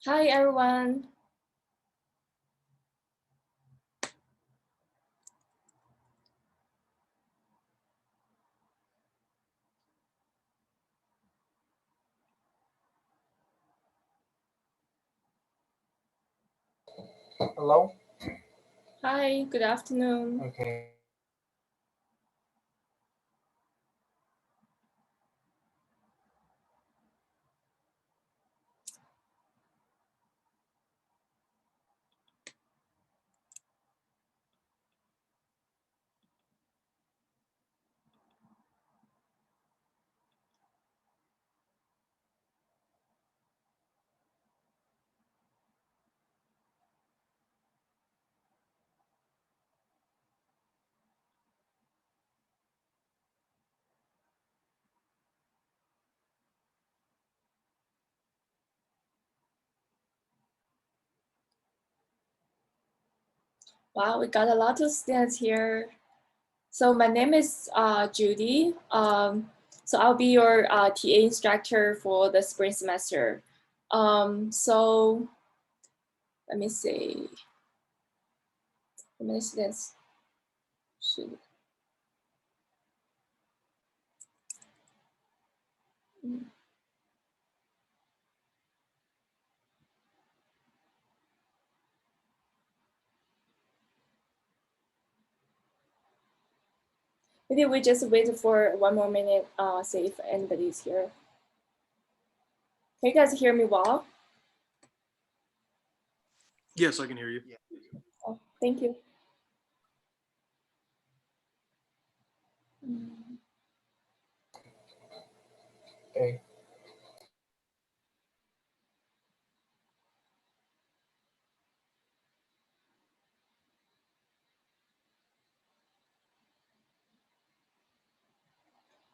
Hi, everyone. Hello? Hi, good afternoon. Okay. Wow, we got a lot of students here. So my name is Judy. So I'll be your TA instructor for the spring semester. So let me see. How many students should? Maybe we just wait for one more minute, see if anybody's here. Can you guys hear me well? Yes, I can hear you. Oh, thank you. Okay.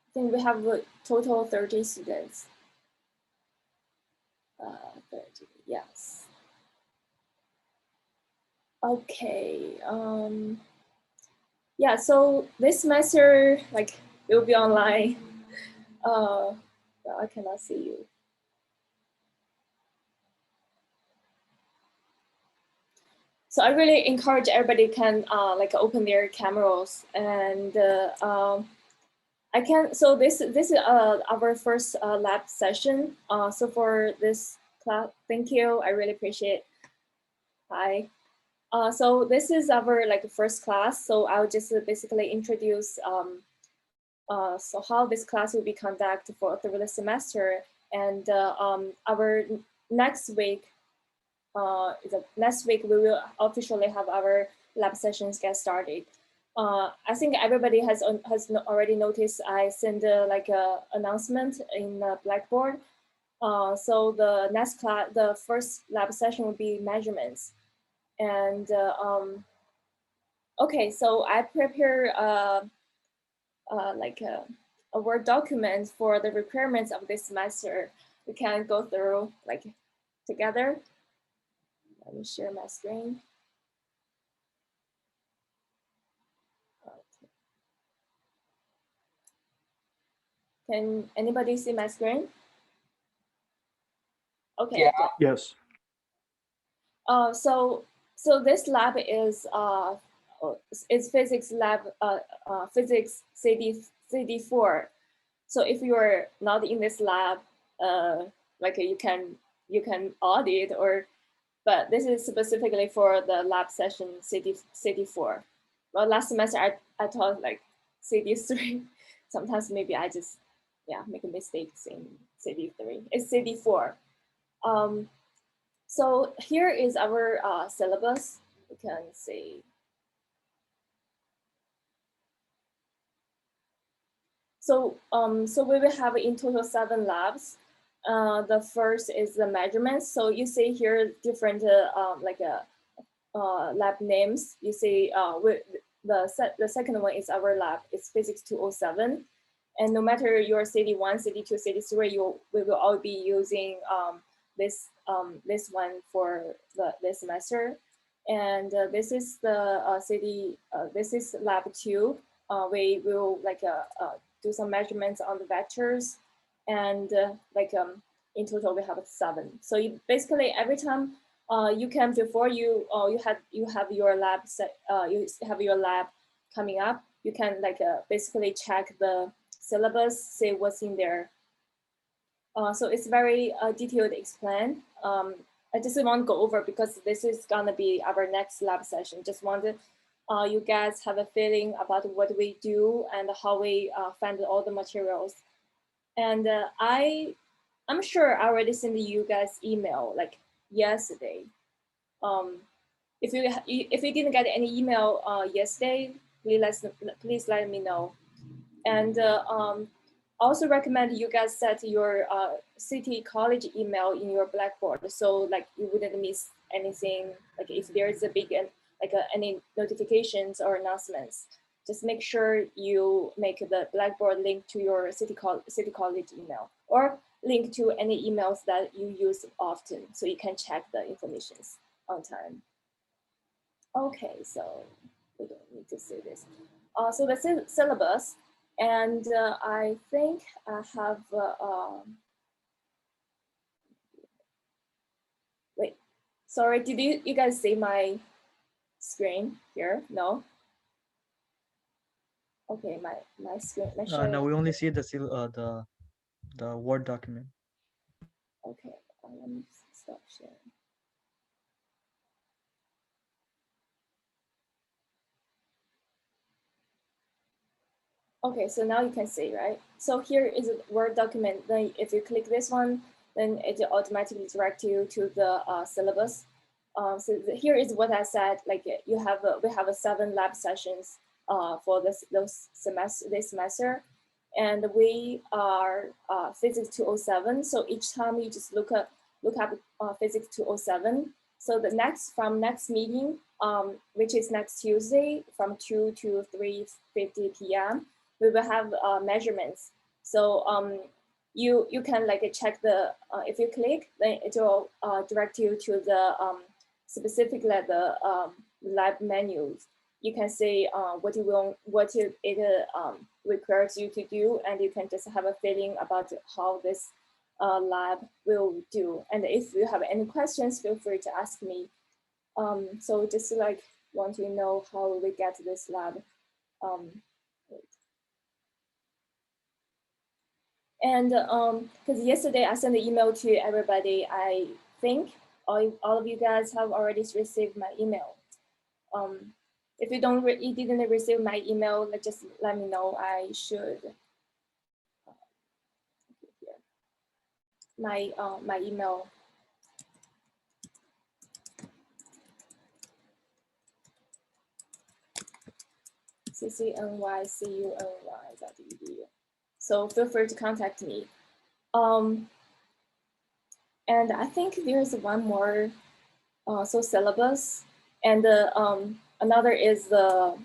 I think we have a total 30 students. 30, yes. Okay. Yeah, so this semester, like, will be online. Well, I cannot see you. So I really encourage everybody can like open their cameras and I can. So this is our first lab session. So for this class, thank you. I really appreciate. Hi. So this is our like first class. So I'll just basically introduce so how this class will be conducted for through the semester. And our next week, next week we will officially have our lab sessions get started. I think everybody has already noticed. I sent like a announcement in Blackboard. So the next class, the first lab session will be measurements, and okay. So I prepare like a Word document for the requirements of this semester. We can go through like together. Let me share my screen. Can anybody see my screen? Okay, Yeah. good. Yes. So this lab is physics lab physics CD4. So if you're not in this lab, like you can audit or, but this is specifically for the lab session CD4. Well, last semester I taught like CD3. Sometimes maybe I just make a mistake saying CD3. It's CD4. Um, so here is our syllabus. You can see. So we will have in total 7 labs. The first is the measurements. So you see here different lab names. You see the second one is our lab. It's physics 207. And no matter your CD1, CD2, CD3, we will all be using this one for this semester. And this is the this is lab 2. We will like do some measurements on the vectors and in total we have 7. So you basically every time you come before you have your lab you have your lab coming up, you can like basically check the syllabus, see what's in there. So it's very detailed explained. I just want to go over because this is gonna be our next lab session. Just wanted you guys have a feeling about what we do and how we find all the materials. And I'm sure I already sent you guys email like yesterday. If you didn't get any email yesterday, please let me know. And also recommend you guys set your city college email in your Blackboard, so like you wouldn't miss anything. Like if there is a big any notifications or announcements, just make sure you make the Blackboard link to your city college email, or link to any emails that you use often, so you can check the informations on time. Okay, so we don't need to say this. So the syllabus, and I think I have, wait, sorry, did you guys see my screen here? No? Okay, my screen. No, we only see the Word document. Okay, let me stop sharing. Okay, so now you can see, right? So here is a Word document. Then if you click this one, then it automatically directs you to the syllabus. Here is what I said. Like we have 7 lab sessions for this semester, and we are Physics 207. So each time you just look up Physics 207. So from next meeting, which is next Tuesday from 2 to 3:50 p.m. we will have measurements. So you can like check the if you click, then it will direct you to the specific lab menus. You can say what it requires you to do, and you can just have a feeling about how this lab will do. And if you have any questions, feel free to ask me. So just like want to know how we get this lab. And because yesterday I sent an email to everybody, I think all of you guys have already received my email. If you didn't receive my email, just let me know. I should. My email. ccnycuny.edu. So feel free to contact me. And I think there's one more, so syllabus, and another is the,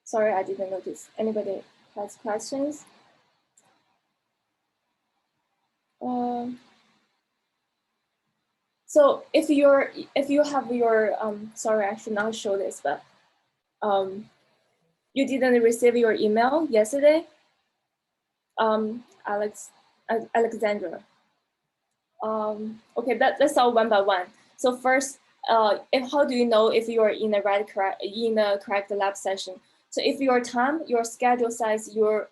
sorry, I didn't notice. Anybody has questions? So if you have your, sorry, I should not show this, but you didn't receive your email yesterday, Alexandra. Okay, let's all one by one. So first, how do you know if you are in the correct lab session? So if your schedule says your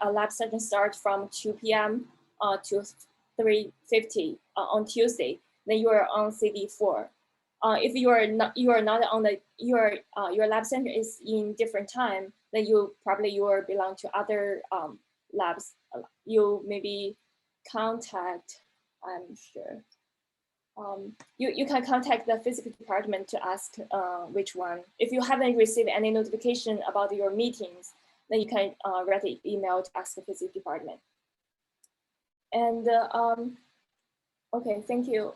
lab session starts from 2 p.m. To 3:50 on Tuesday, then you are on CD4. If you are not on your lab center is in different time, then you belong to other labs. You maybe contact, I'm sure. You can contact the physics department to ask which one. If you haven't received any notification about your meetings, then you can write an email to ask the physics department. And okay, thank you.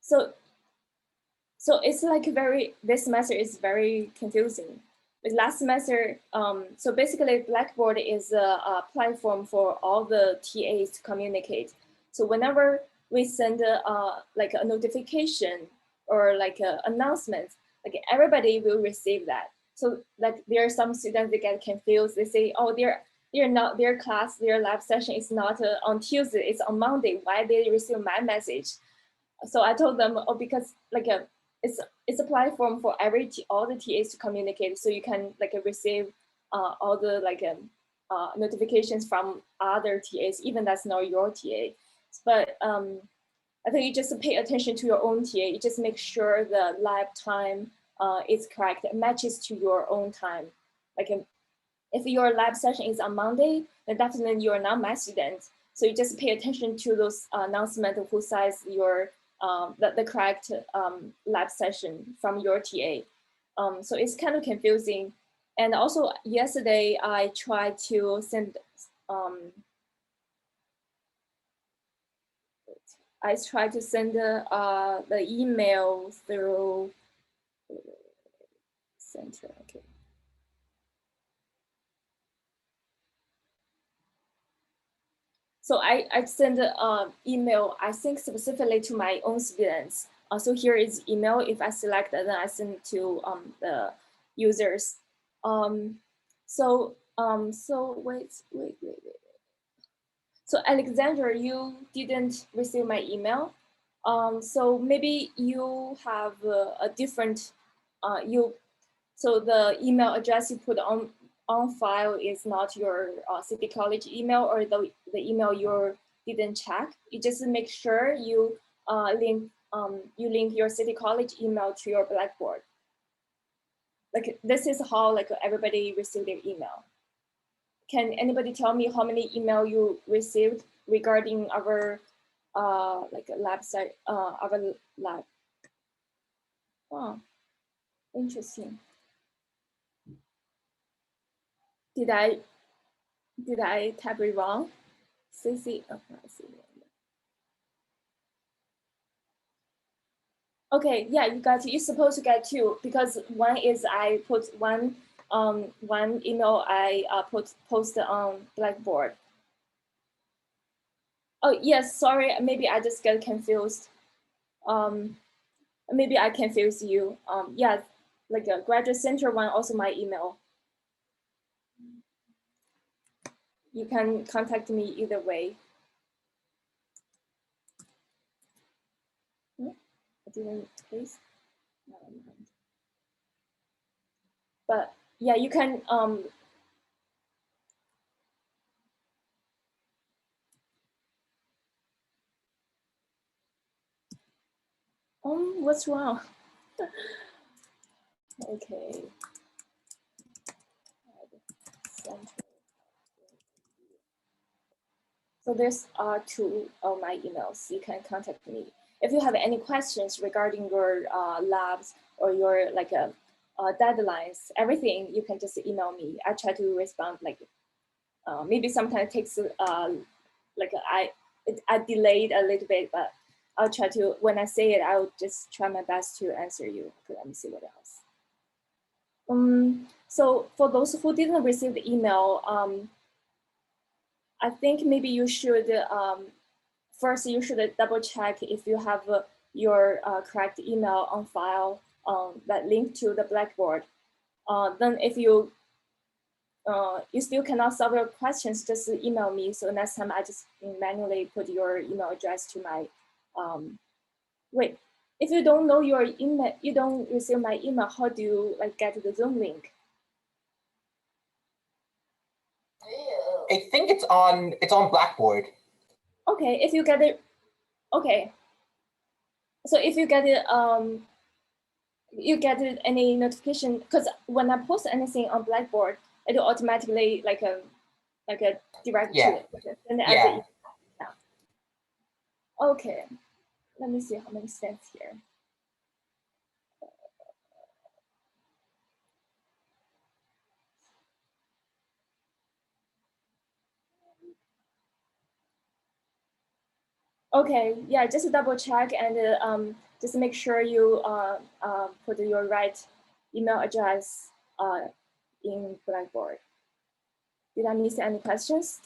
So it's like this semester is very confusing. With last semester, so basically Blackboard is a platform for all the TAs to communicate. So whenever we send like a notification or like an announcement, like everybody will receive that. So like there are some students, they get confused. They say, oh, they're not, their class, their lab session is not on Tuesday, it's on Monday. Why they receive my message? So I told them, oh, because like it's a platform for all the TAs to communicate. So you can like receive all the like notifications from other TAs, even that's not your TA. But I think you just pay attention to your own TA. You just make sure the lab time is correct, it matches to your own time. Like if your lab session is on Monday, then definitely you are not my student. So you just pay attention to those announcements of who says your the correct lab session from your TA. So it's kind of confusing. And also yesterday I tried to send the email through center. Okay. So I send an email, I think specifically to my own students. So here is email. If I select it, then I send it to the users. So wait. So Alexandra, you didn't receive my email. So maybe you have a different, so the email address you put on file is not your City College email, or the email you didn't check. You just make sure you link your City College email to your Blackboard. Like this is how like everybody received their email. Can anybody tell me how many email you received regarding our like lab site, our lab? Oh, interesting. Did I type it wrong? CC, oh, I see. Okay, yeah, you got it. You're supposed to get two, because one is I put one email I posted on Blackboard. Oh yes, sorry, maybe I just get confused. Maybe I confuse you. Yeah, like a graduate center one, also my email. You can contact me either way. I didn't paste. But yeah, you can what's wrong? Okay. So there's two of my emails. You can contact me. If you have any questions regarding your labs or your like deadlines, everything, you can just email me. I try to respond like maybe sometimes it takes like I delayed a little bit, but I'll try to, when I say it, I'll just try my best to answer you. Okay, let me see what else. So for those who didn't receive the email, I think maybe you should, first you should double check if you have your correct email on file that link to the Blackboard. Then if you still cannot solve your questions, just email me. So next time I just manually put your email address to my, wait, if you don't know your email, you don't receive my email, how do you like get the Zoom link? I think it's on Blackboard. Okay, if you get it, okay. So if you get it, you get any notification, because when I post anything on Blackboard, it will automatically like a direct to it. And yeah. Okay, let me see how many cents here. Okay, yeah, just double check and just make sure you put your right email address in Blackboard. Did I miss any questions?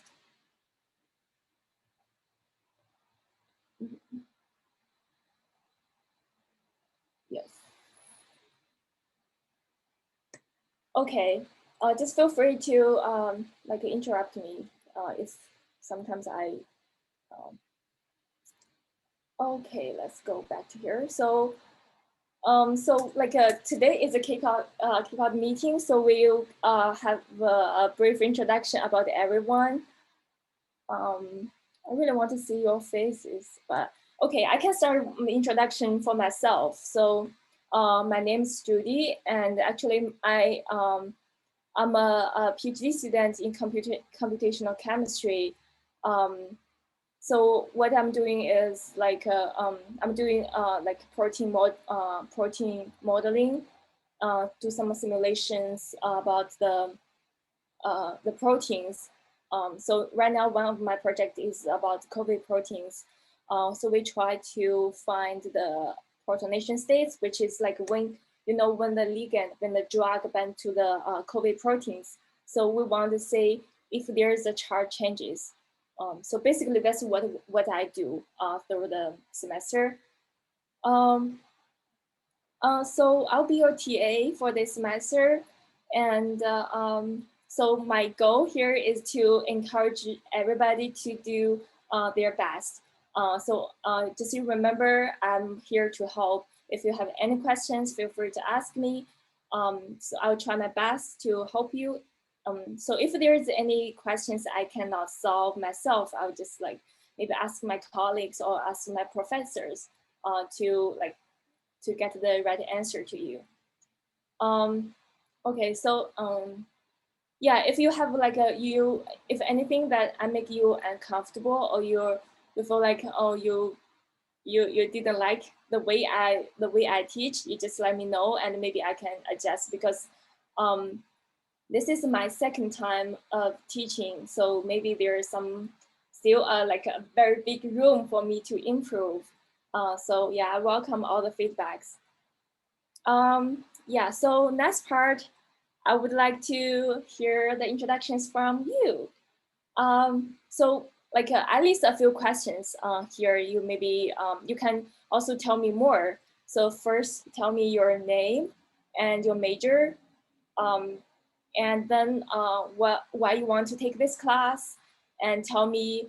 Yes. Okay, just feel free to like interrupt me if sometimes I. Okay, let's go back to here. So like today is a kickoff meeting, so we'll have a brief introduction about everyone. I really want to see your faces, but okay, I can start the introduction for myself. So my name is Judy, and actually I'm a PhD student in computational chemistry. So what I'm doing is like I'm doing like protein modeling, do some simulations about the proteins. So right now, one of my project is about COVID proteins. So we try to find the protonation states, which is like when when the ligand, when the drug bind to the COVID proteins. So we want to say if there's a charge changes. So basically, that's what I do through the semester. So I'll be your TA for this semester, and so my goal here is to encourage everybody to do their best. So just you remember, I'm here to help. If you have any questions, feel free to ask me. So I'll try my best to help you. So if there's any questions I cannot solve myself, I'll just like maybe ask my colleagues or ask my professors to get the right answer to you. Okay, so yeah, if you have like if anything that I make you uncomfortable or you feel like you didn't like the way I teach, you just let me know and maybe I can adjust because this is my second time of teaching, so maybe there is some still like a very big room for me to improve. So yeah, I welcome all the feedbacks. Yeah, so next part, I would like to hear the introductions from you. So like at least a few questions here. You maybe you can also tell me more. So first, tell me your name and your major, and then why you want to take this class, and tell me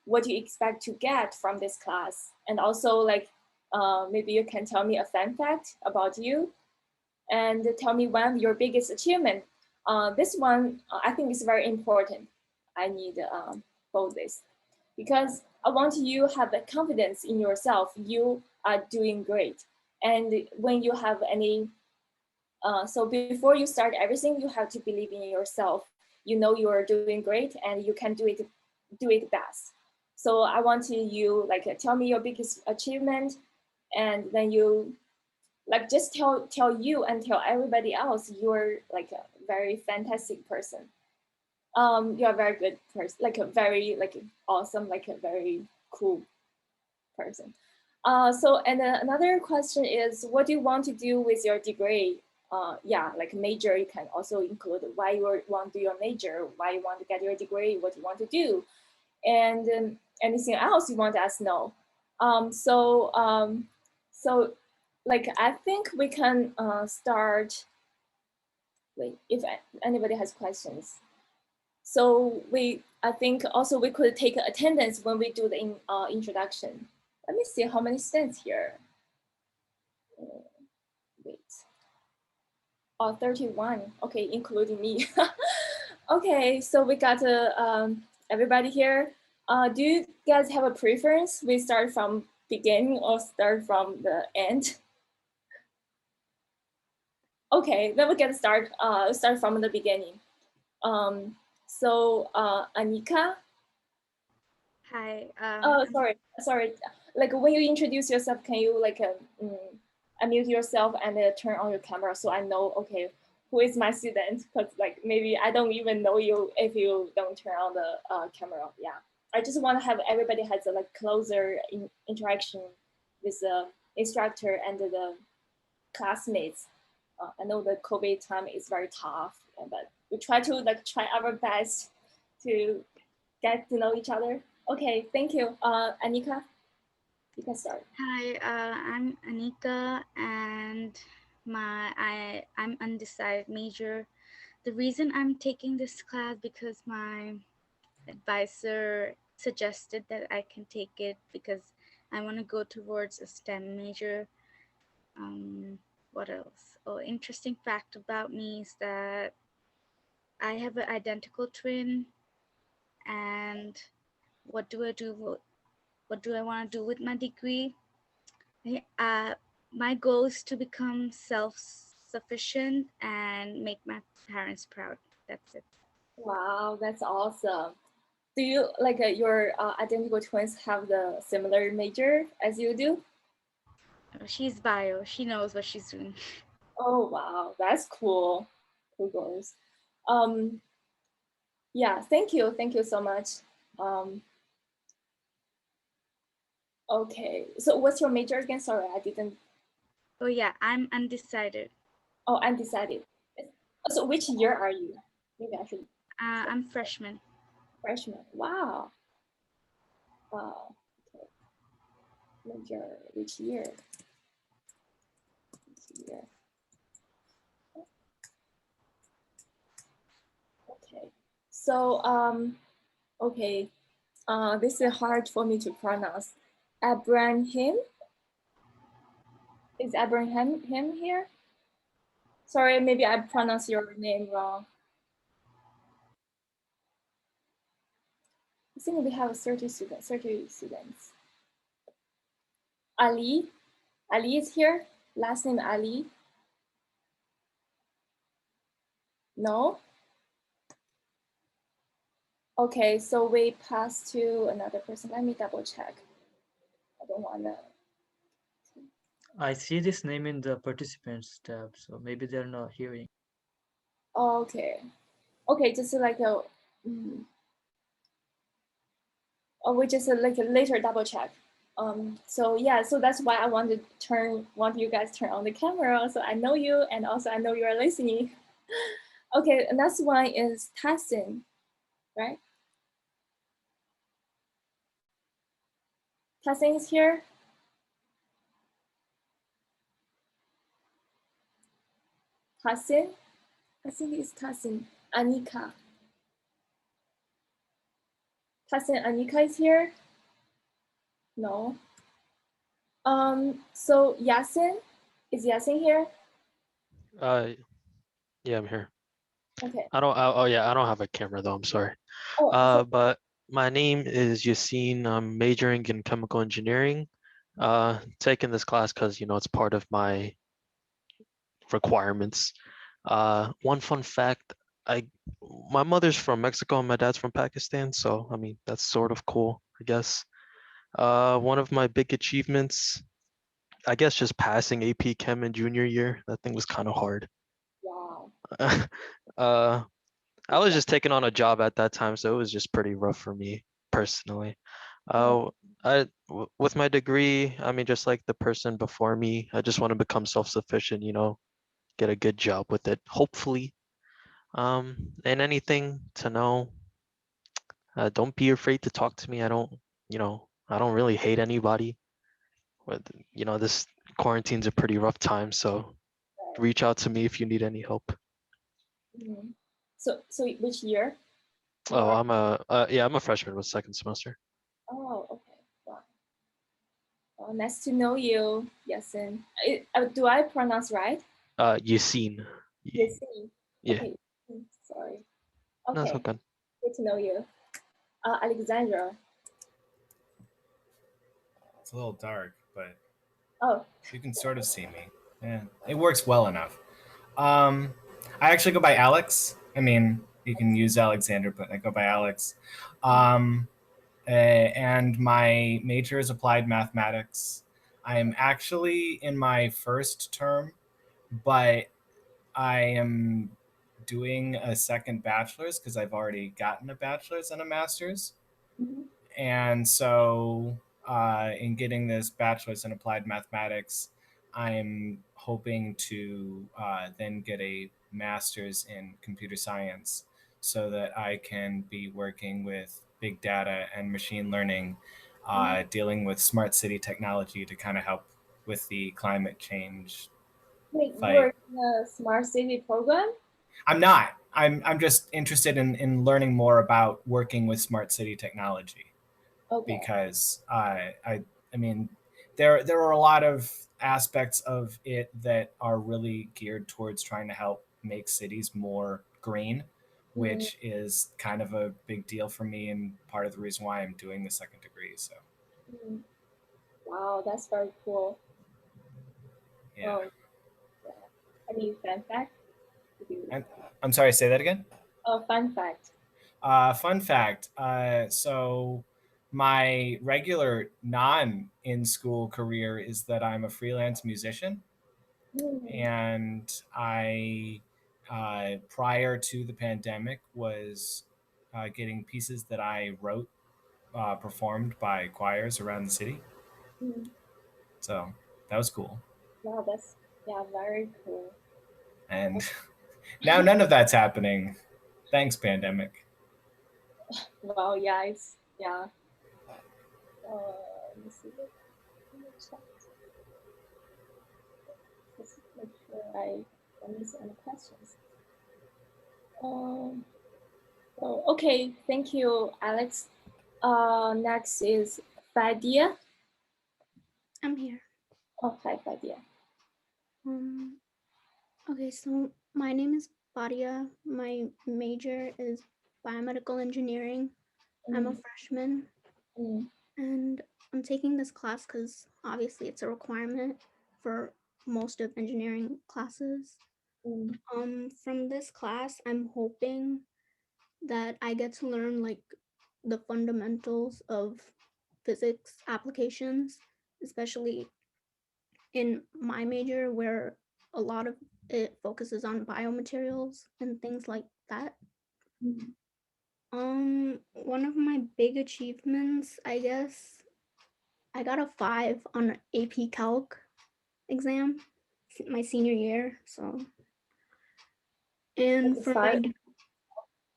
what you expect to get from this class, and also like maybe you can tell me a fun fact about you, and tell me one of your biggest achievement. This one I think is very important. I need both this because I want you to have the confidence in yourself. You are doing great, and when you have any so before you start everything, you have to believe in yourself. You know you are doing great and you can do it best. So I want you like tell me your biggest achievement, and then you like just tell you and tell everybody else you're like a very fantastic person. You're a very good person, like a very like awesome, like a very cool person. So and another question is, what do you want to do with your degree? Yeah, like major, you can also include why you want to do your major, why you want to get your degree, what you want to do, and anything else you want to ask know. So like I think we can start. Wait, if anybody has questions. So I think also we could take attendance when we do the introduction. Let me see how many students here. Wait. Oh, 31. Okay, including me. Okay, so we got everybody here. Do you guys have a preference? We start from beginning or start from the end? Okay, then we can start from the beginning. So Anika. Hi. Oh, sorry. Like when you introduce yourself, can you like unmute yourself and turn on your camera so I know, okay, who is my student? Because like maybe I don't even know you if you don't turn on the camera. Yeah, I just want to have everybody has a like closer interaction with the instructor and the classmates. I know the COVID time is very tough, but we try to like try our best to get to know each other. Okay, thank you. Anika, you can start. Hi, I'm Anika, and I'm undecided major. The reason I'm taking this class because my advisor suggested that I can take it because I want to go towards a STEM major. What else? Oh, interesting fact about me is that I have an identical twin. And what do I do? What do I want to do with my degree? My goal is to become self-sufficient and make my parents proud. That's it. Wow, that's awesome. Do you like your identical twins have the similar major as you do? She's bio. She knows what she's doing. Oh wow, that's cool. Cool goals. Yeah, thank you so much. Okay, so what's your major again? Sorry, I didn't. Oh yeah, I'm undecided. Oh, undecided. So which year are you? Maybe I should. I'm freshman. Freshman. Wow. Wow. Okay. Major. Which year? Which year? Okay. So okay. This is hard for me to pronounce. Abraham. Is Abraham him here? Sorry, maybe I pronounced your name wrong. I think we have 30 students. Ali. Ali is here. Last name Ali. No? Okay, so we pass to another person. Let me double check. I don't want to. I see this name in the participants tab, so maybe they're not hearing. Okay. Okay, just like a. Or we just like a later double check. So yeah, so that's why I want you guys turn on the camera so I know you and also I know you are listening. Okay, and next one is Tassin, right? Tassin is here. Tassin? I think it's Tassin. Anika. Tassin, Anika is here? No. So Yasin, is Yasin here? Yeah, I'm here. Okay. Oh yeah, I don't have a camera though. I'm sorry. Oh, But my name is Yassine. I'm majoring in chemical engineering. Taking this class because it's part of my requirements. One fun fact: my mother's from Mexico and my dad's from Pakistan, so I mean that's sort of cool, I guess. One of my big achievements, I guess, just passing AP Chem in junior year. That thing was kind of hard. wow. I was just taking on a job at that time, so it was just pretty rough for me personally. With my degree, I mean, just like the person before me, I just want to become self-sufficient, get a good job with it, hopefully. And anything to know, don't be afraid to talk to me. I don't really hate anybody. But, this quarantine's a pretty rough time, so reach out to me if you need any help. So which year? Oh, I'm a freshman with second semester. Oh, okay. Wow. Well, nice to know you, Yasin. Do I pronounce right? Yassine. Yasin. Yeah. Okay. Sorry. That's Okay. okay. Good to know you. Alexandra. It's a little dark, but Oh. you can sort of see me. Yeah, it works well enough. I actually go by Alex. I mean, you can use Alexander, but I go by Alex. And my major is applied mathematics. I'm actually in my first term, but I am doing a second bachelor's because I've already gotten a bachelor's and a master's. And so in getting this bachelor's in applied mathematics, I'm hoping to then get a master's in computer science so that I can be working with big data and machine learning, dealing with smart city technology to kind of help with the climate change Wait, fight. you're in a smart city program? I'm not. I'm just interested in learning more about working with smart city technology. Okay. Because I mean, there are a lot of aspects of it that are really geared towards trying to help make cities more green, which is kind of a big deal for me and part of the reason why I'm doing the second degree. So Mm. Wow, that's very cool. yeah. Any fun fact? And I'm sorry, say that again. Oh, fun fact. Fun fact. So my regular non-in-school career is that I'm a freelance musician. And I, prior to the pandemic, was getting pieces that I wrote performed by choirs around the city. So that was cool. Wow, that's very cool. And now none of that's happening. Thanks, pandemic. Wow, yeah, it's yeah. Let me see. Just make sure I don't miss any questions. Oh, okay, thank you, Alex. Next is Fadia. I'm here. Oh, hi, Fadia. Okay, so my name is Fadia. My major is biomedical engineering. I'm a freshman, and I'm taking this class because obviously it's a requirement for most of engineering classes. From this class, I'm hoping that I get to learn like the fundamentals of physics applications, especially in my major where a lot of it focuses on biomaterials and things like that. One of my big achievements, I guess, I got a 5 on AP Calc exam my senior year. So, and for my,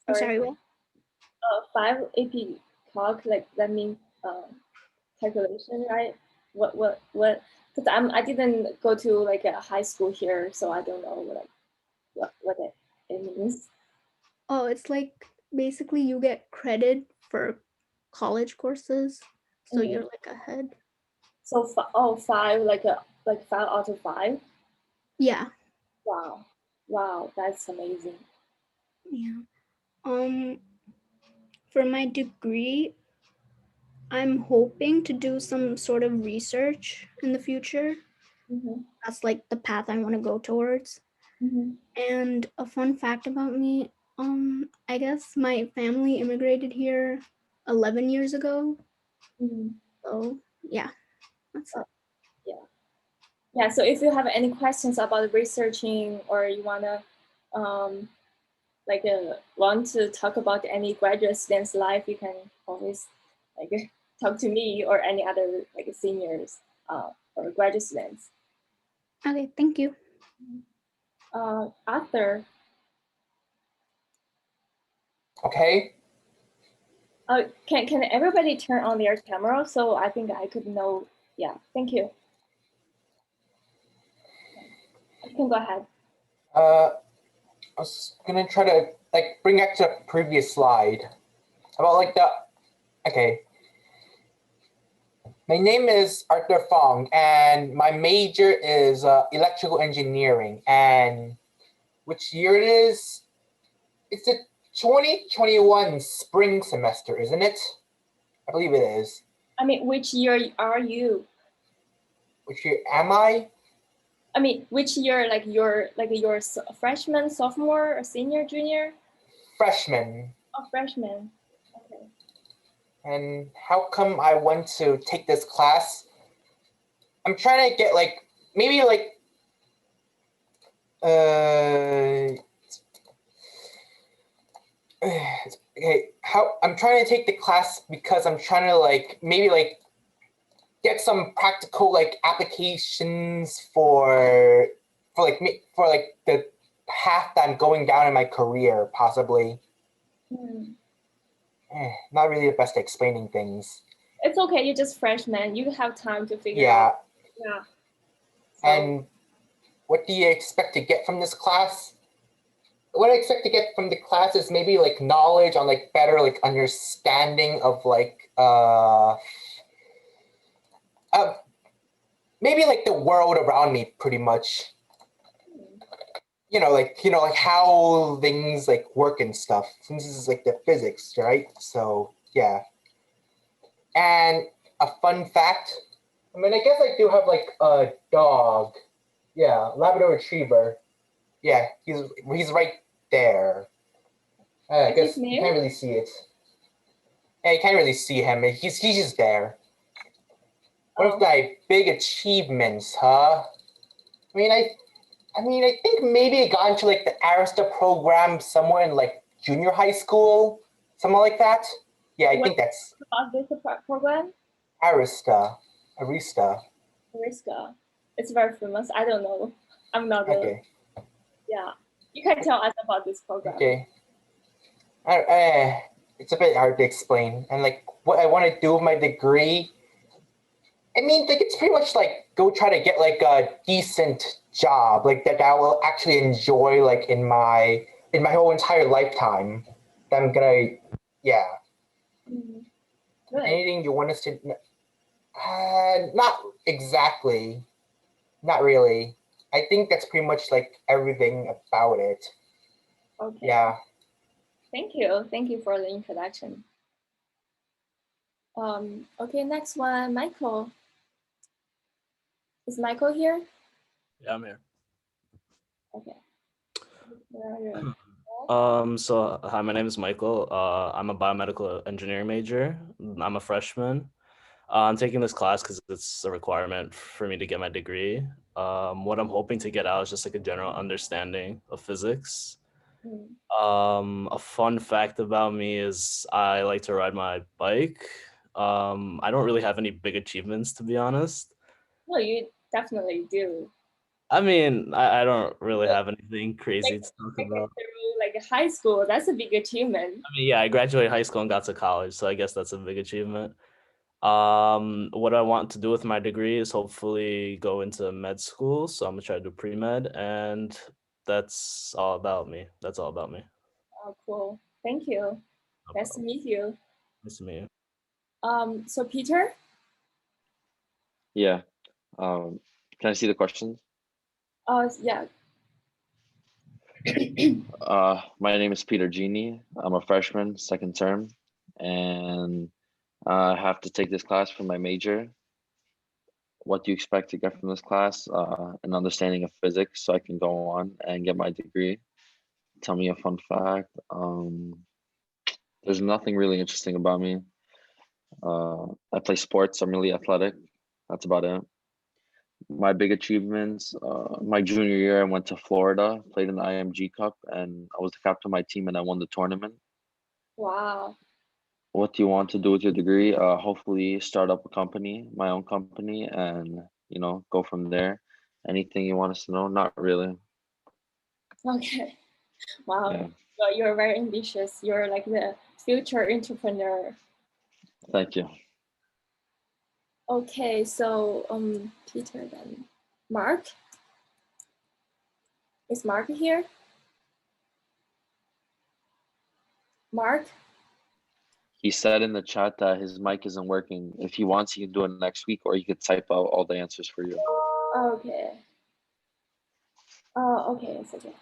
I'm sorry, what? 5 AP Calc, like that means calculation, right? What? Because I didn't go to like a high school here, so I don't know what it means. Oh, it's like basically you get credit for college courses, so you're like ahead. So 5, like 5 out of 5. Yeah. Wow, that's amazing. Yeah. For my degree, I'm hoping to do some sort of research in the future. That's like the path I want to go towards. And a fun fact about me, I guess my family immigrated here 11 years ago. So yeah, that's it. Yeah, so if you have any questions about researching or you wanna want to talk about any graduate student's life, you can always like talk to me or any other like seniors or graduate students. Okay, thank you. Arthur. Okay. Can everybody turn on their camera so I think I could know? Yeah, thank you. You can go ahead. I was gonna try to like bring back to the previous slide about like the. Okay. My name is Arthur Fong, and my major is electrical engineering. And which year it is? It's the 2021 spring semester, isn't it? I believe it is. I mean, which year are you? Which year am I? I mean, which year? Like your freshman, sophomore, or senior, junior? Freshman. Oh, freshman. Okay. And how come I want to take this class? I'm trying to get like maybe like okay, how I'm trying to take the class because I'm trying to like maybe like get some practical like applications for the path that I'm going down in my career, possibly. Not really the best at explaining things. It's okay, you're just freshman. You have time to figure Yeah. out. Yeah. So, And what do you expect to get from this class? What I expect to get from the class is maybe like knowledge on like better like understanding of like maybe like the world around me pretty much. Like how things like work and stuff. Since this is like the physics, right? So yeah. And a fun fact. I mean, I guess I do have like a dog. Yeah, Labrador Retriever. Yeah, he's right there. I guess you can't really see it. Yeah, you can't really see him. He's just there. What of my big achievements, huh? I think maybe I got into like the Arista program somewhere in like junior high school, something like that. Yeah, I think that's about this program. Arista. Ariska. It's very famous. I don't know. I'm not. Okay. Yeah, you can tell us about this program. Okay. It's a bit hard to explain. And like what I want to do with my degree, I mean, like it's pretty much like go try to get like a decent job, like that I will actually enjoy, like in my whole entire lifetime. That I'm gonna, yeah. Good. Anything you want us to? Not exactly. Not really. I think that's pretty much like everything about it. Okay. Yeah. Thank you for the introduction. Okay, next one, Michael. Is Michael here? Yeah, I'm here. Okay. So hi, my name is Michael. I'm a biomedical engineering major. I'm a freshman. I'm taking this class because it's a requirement for me to get my degree. What I'm hoping to get out is just like a general understanding of physics. A fun fact about me is I like to ride my bike. I don't really have any big achievements, to be honest. No, you definitely do. I mean, I don't really have anything crazy to talk about. Like high school, that's a big achievement. I mean, yeah, I graduated high school and got to college, so I guess that's a big achievement. What I want to do with my degree is hopefully go into med school, so I'm gonna try to do pre-med, and that's all about me. That's all about me. Oh, cool. Thank you. Nice to meet you. Nice to meet you. So Peter? Yeah. Can I see the questions? Yeah. My name is Peter Genie. I'm a freshman, second term, and I have to take this class for my major. What do you expect to get from this class? An understanding of physics so I can go on and get my degree. Tell me a fun fact. There's nothing really interesting about me. I play sports. I'm really athletic. That's about it. My big achievements, my junior year, I went to Florida, played in the IMG Cup, and I was the captain of my team, and I won the tournament. Wow. What do you want to do with your degree? Hopefully start up a company, my own company, and, go from there. Anything you want us to know? Not really. Okay. Wow. Yeah. Well, you're very ambitious. You're like the future entrepreneur. Thank you. Okay, so Peter then. Mark? Is Mark here? Mark? He said in the chat that his mic isn't working. If he wants, he can do it next week, or he could type out all the answers for you. Okay. Okay, it's okay.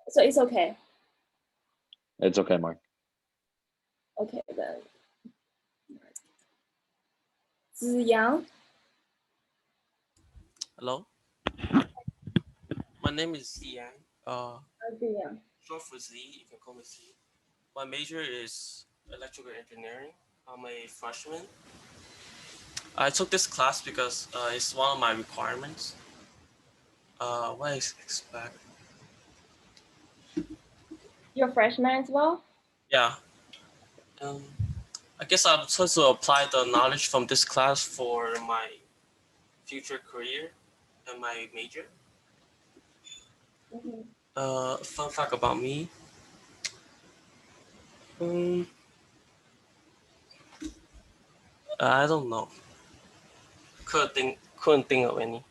So it's okay. It's okay, Mark. Okay then. Ziyang. Hello. My name is Ziyang. Ziyang. Short for Z, you can call me Z. My major is electrical engineering. I'm a freshman. I took this class because it's one of my requirements. What I expect? You're a freshman as well? Yeah. I guess I'm supposed to apply the knowledge from this class for my future career and my major. Fun fact about me. I don't know. Couldn't think of any.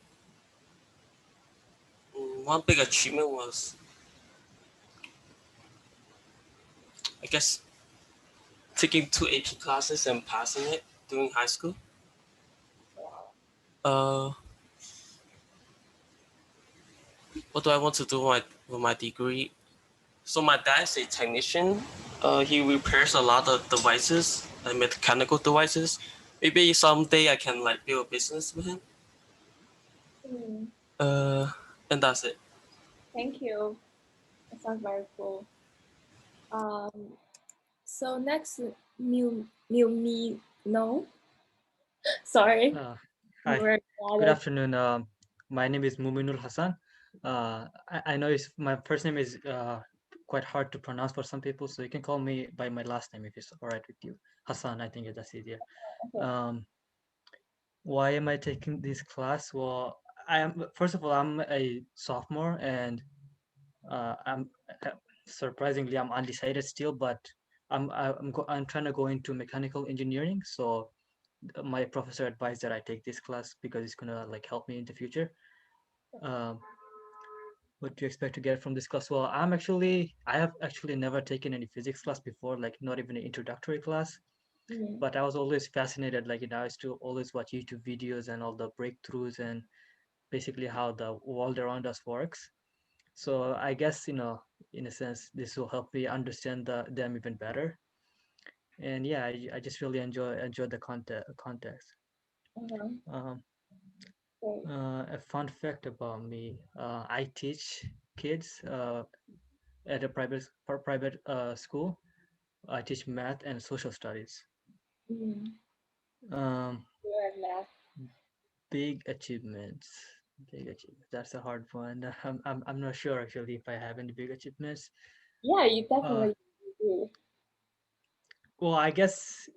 one big achievement was, I guess, taking 2 AP classes and passing it during high school. What do I want to do with my degree? So my dad is a technician. He repairs a lot of devices, like mechanical devices. Maybe someday I can like build a business with him. And that's it. Thank you. That sounds very cool. So next, me, no. Sorry. Hi. Very Good glad afternoon. My name is Muminul Hassan. I know my first name is quite hard to pronounce for some people, so you can call me by my last name if it's all right with you. Hassan, I think that's easier. Okay. Why am I taking this class? Well, first of all, I'm a sophomore, and I'm surprisingly I'm undecided still, but I'm trying to go into mechanical engineering. So my professor advised that I take this class because it's gonna like help me in the future. What do you expect to get from this class? Well, I have actually never taken any physics class before, like not even an introductory class. But I was always fascinated, like, I used to always watch YouTube videos and all the breakthroughs and basically how the world around us works. So I guess, in a sense, this will help me understand them even better. And yeah, I just really enjoy the context. A fun fact about me: I teach kids at a private school. I teach math and social studies. Big achievements. That's a hard one. I'm not sure actually if I have any big achievements. Yeah, you definitely do. Well, I guess.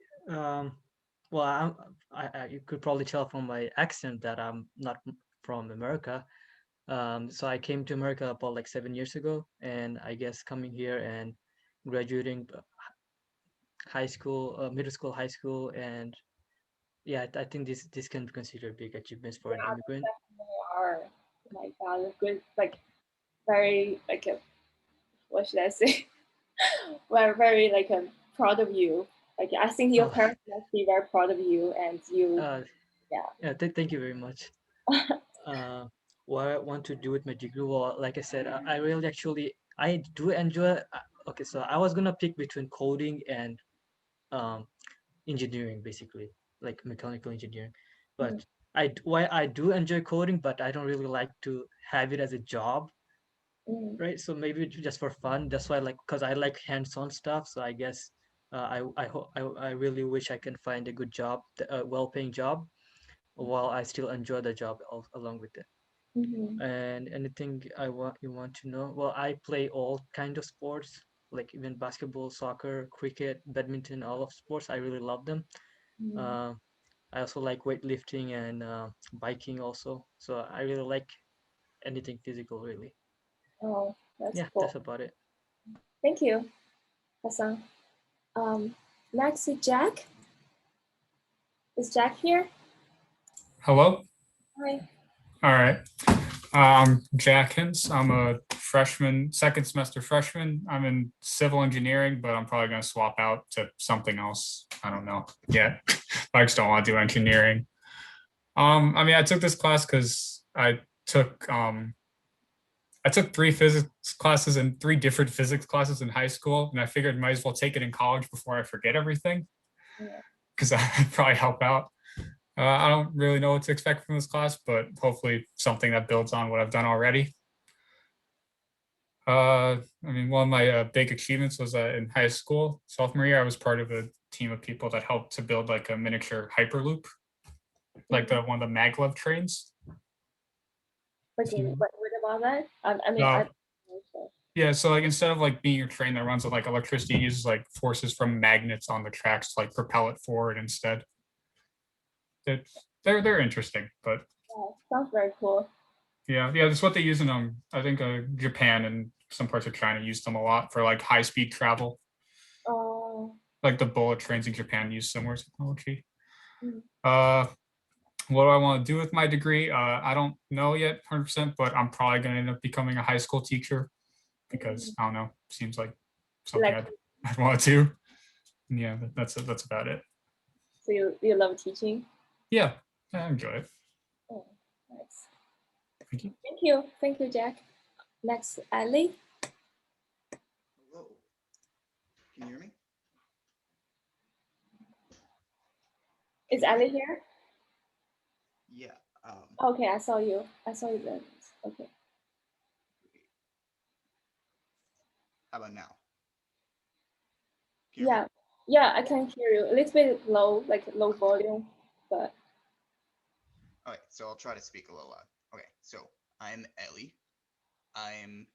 Well, you could probably tell from my accent that I'm not from America. So I came to America about like 7 years ago, and I guess coming here and graduating high school, middle school, high school, and yeah, I think this can be considered big achievements for an immigrant. Definitely are. My God, good, like very like a, what should I say? We're very like proud of you. Like I think your parents must be very proud of you, and you. Yeah. Thank you very much. What I want to do with my degree, well, like I said, I really actually I do enjoy. Okay, so I was gonna pick between coding and engineering, basically, like mechanical engineering. But why I do enjoy coding, but I don't really like to have it as a job, right? So maybe just for fun. That's why, like, because I like hands-on stuff. So I guess I really wish I can find a good job, a well-paying job, while I still enjoy the job along with it. And anything you want to know? Well, I play all kind of sports, like even basketball, soccer, cricket, badminton, all of sports. I really love them. I also like weightlifting and biking also. So I really like anything physical, really. Oh, that's Yeah, cool. that's about it. Thank you, Hassan. Next is Jack. Is Jack here? Hello. Hi. All right. I'm Jack Hintz. I'm a freshman, second semester freshman. I'm in civil engineering, but I'm probably going to swap out to something else. I don't know yet. I just don't want to do engineering. I mean, I took this class because I took 3 physics classes and 3 different physics classes in high school, and I figured I might as well take it in college before I forget everything, because that'd probably help out. I don't really know what to expect from this class, but hopefully something that builds on what I've done already. I mean, one of my big achievements was in high school, sophomore year, I was part of a team of people that helped to build like a miniature Hyperloop, like one of the maglev trains. Like, what about that? I mean, yeah, so like instead of like being a train that runs with like electricity, it uses like forces from magnets on the tracks to like propel it forward instead. They're interesting, but sounds very cool. Yeah, that's what they use in I think Japan and some parts of China use them a lot for like high speed travel. Like the bullet trains in Japan use similar technology. what do I want to do with my degree? I don't know yet 100%, but I'm probably going to end up becoming a high school teacher because I don't know, seems like something I'd want to. Yeah, that's about it. So you love teaching? Yeah, I enjoy it. Oh, nice. Thank you. Thank you, Jack. Next, Ali. Hello. Can you hear me? Is Ali here? Yeah. Okay, I saw you. Then. Okay. How about now? Yeah, I can hear you. A little bit low, like low volume, but. All right, so I'll try to speak a little loud. Okay, so I'm Ellie. I'm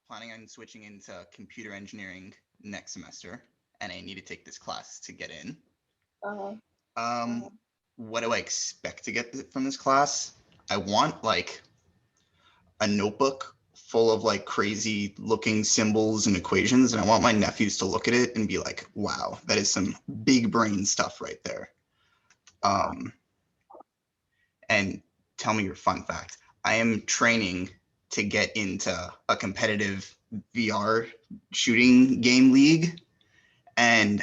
planning on switching into computer engineering next semester, and I need to take this class to get in. What do I expect to get from this class? I want like a notebook full of like crazy looking symbols and equations, and I want my nephews to look at it and be like, wow, that is some big brain stuff right there. And tell me your fun fact. I am training to get into a competitive VR shooting game league, and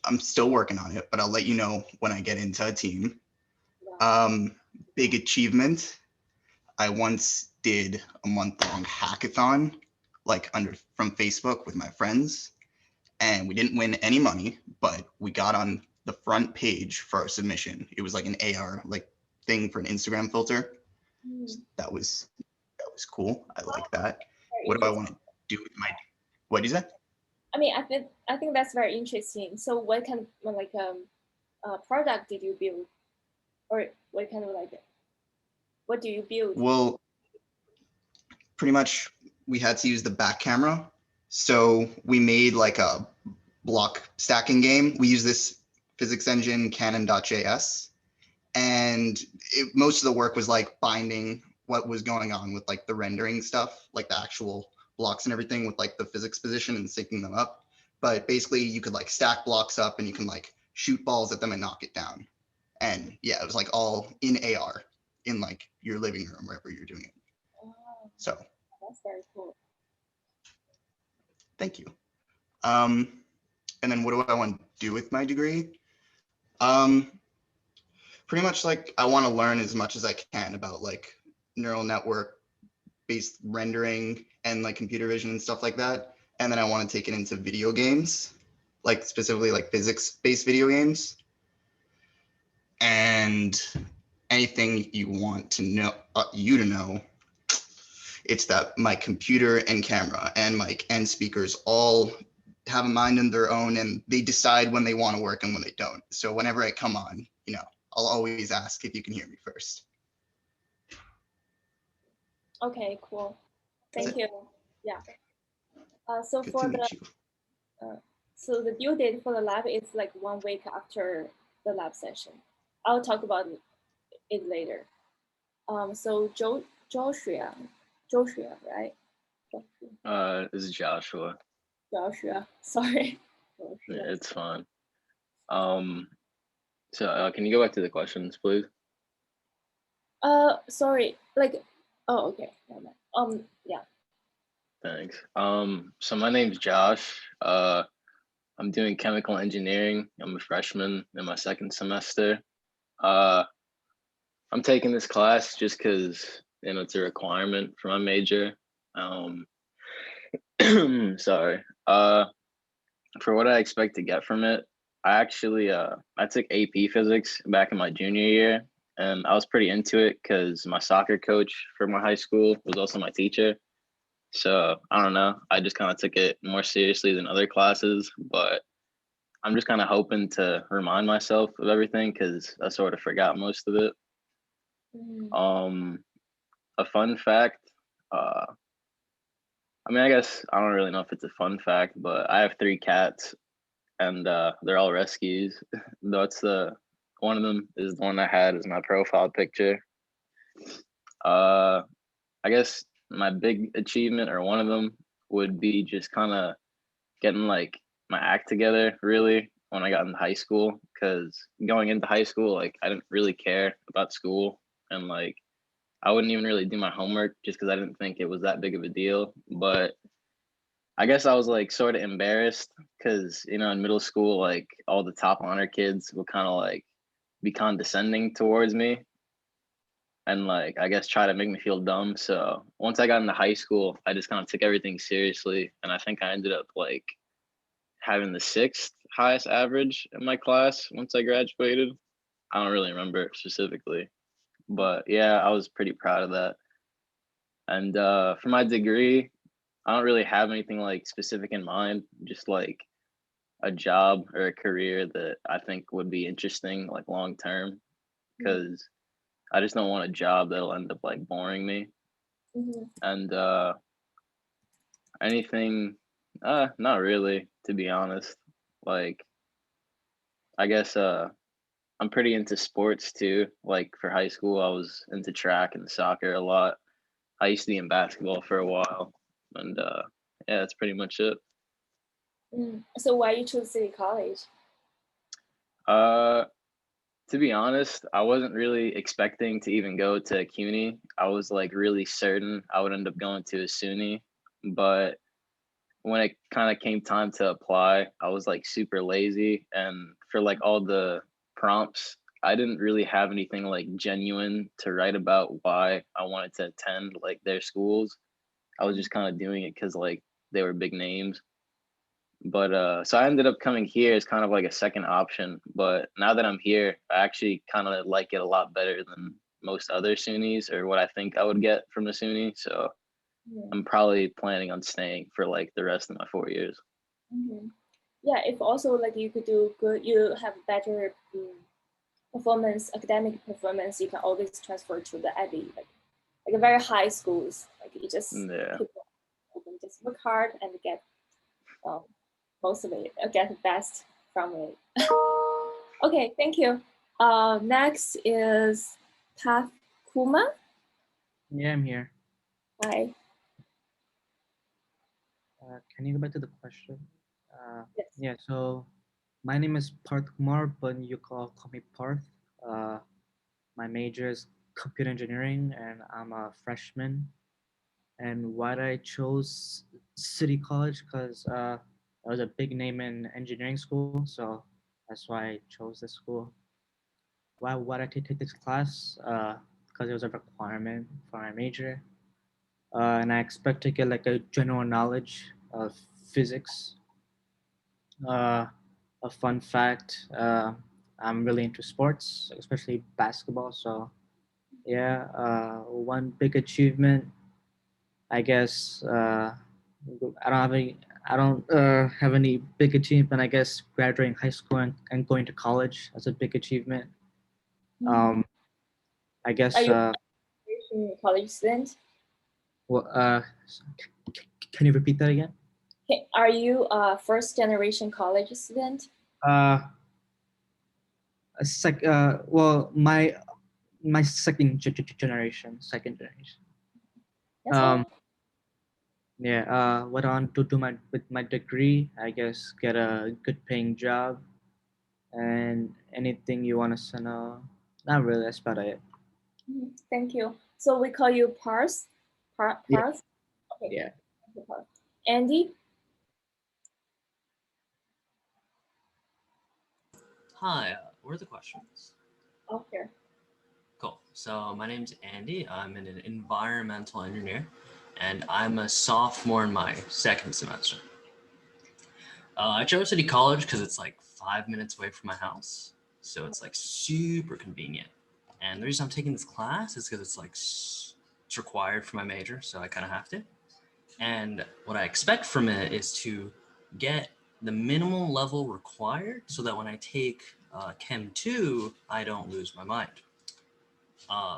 I'm still working on it, but I'll let you know when I get into a team. Big achievement. I once did a month-long hackathon, like from Facebook with my friends, and we didn't win any money, but we got on the front page for our submission. It was like an AR like thing for an Instagram filter. So that was cool. I like that. What do I want to do with my? What is that? I mean, I think that's very interesting. So, what kind of like product did you build, or what kind of like? What do you build? Well, pretty much we had to use the back camera. So we made like a block stacking game. We use this physics engine canon.js. And most of the work was like binding what was going on with like the rendering stuff, like the actual blocks and everything with like the physics position and syncing them up. But basically you could like stack blocks up and you can like shoot balls at them and knock it down. And yeah, it was like all in AR in like your living room, wherever you're doing it. So that's very cool. Thank you. And then what do I want to do with my degree? Pretty much like I want to learn as much as I can about like neural network based rendering and like computer vision and stuff like that. And then I want to take it into video games, like specifically like physics based video games. And anything you want to know, it's that my computer and camera and mic and speakers all have a mind of their own, and they decide when they want to work and when they don't. So whenever I come on, I'll always ask if you can hear me first. Okay, cool. Thank you. Yeah. So Good for to the meet you. so the due date for the lab is like 1 week after the lab session. I'll talk about it later. So Joshua, right? This is Joshua. Joshua, sorry. Yeah, it's fine. So can you go back to the questions, please? Sorry. Like, oh, okay. Yeah. Thanks. So my name's Josh. I'm doing chemical engineering. I'm a freshman in my second semester. I'm taking this class just because it's a requirement for my major. Sorry. For what I expect to get from it, I actually I took AP Physics back in my junior year, and I was pretty into it because my soccer coach for my high school was also my teacher. So I don't know, I just kind of took it more seriously than other classes, but I'm just kind of hoping to remind myself of everything because I sort of forgot most of it. A fun fact, I mean, I guess I don't really know if it's a fun fact, but I have 3 cats, and they're all rescues. That's one of them is the one I had as my profile picture. I guess my big achievement, or one of them, would be just kind of getting like my act together really when I got in high school, because going into high school, like I didn't really care about school, and like I wouldn't even really do my homework just because I didn't think it was that big of a deal. But I guess I was like sort of embarrassed because, you know, in middle school, like all the top honor kids would kind of like be condescending towards me and like I guess try to make me feel dumb. So once I got into high school, I just kind of took everything seriously, and I think I ended up like having the sixth highest average in my class once I graduated. I don't really remember specifically, but yeah, I was pretty proud of that. And for my degree, I don't really have anything like specific in mind, just like a job or a career that I think would be interesting like long term, because I just don't want a job that'll end up like boring me. And anything, not really, to be honest. Like I guess I'm pretty into sports too. Like for high school, I was into track and soccer a lot. I used to be in basketball for a while, and yeah, that's pretty much it. So why you choose City College? To be honest, I wasn't really expecting to even go to CUNY. I was like really certain I would end up going to a SUNY, but when it kind of came time to apply, I was like super lazy, and for like all the prompts, I didn't really have anything like genuine to write about why I wanted to attend like their schools. I was just kind of doing it because like they were big names. But so I ended up coming here as kind of like a second option. But now that I'm here, I actually kind of like it a lot better than most other SUNYs, or what I think I would get from the SUNY. So I'm probably planning on staying for like the rest of my 4 years. Yeah, if also like you could do good, you have better performance, academic performance, you can always transfer to the Ivy, like a very high schools. Like you just just work hard and get most of it, get the best from it. Okay, thank you. Next is Path Kuma. Yeah, I'm here. Hi. Can you go back to the question? Yes. Yeah, so my name is Parth Kumar, but you call me Parth. My major is computer engineering, and I'm a freshman. And why I chose City College, because it was a big name in engineering school, so that's why I chose this school. Why did I take this class? Because it was a requirement for my major. And I expect to get like a general knowledge of physics. A fun fact, I'm really into sports, especially basketball. So yeah, one big achievement, I guess, I don't have any big achievement. I guess graduating high school and going to college, that's a big achievement. I guess. Are you a college student? Well, can you repeat that again? Are you a first generation college student? Well, my second generation. Yeah, went on to do my degree, I guess, get a good paying job, and anything you want to know. Not really, that's about it. Thank you. So we call you Parth? Parth? Yeah. Okay. Yeah. Andy? Hi, what are the questions? Oh, here. Cool. So my name's Andy. I'm an environmental engineer, and I'm a sophomore in my second semester. I chose City College because it's like 5 minutes away from my house, so it's like super convenient. And the reason I'm taking this class is because it's like it's required for my major, so I kind of have to. And what I expect from it is to get the minimal level required so that when I take Chem 2, I don't lose my mind.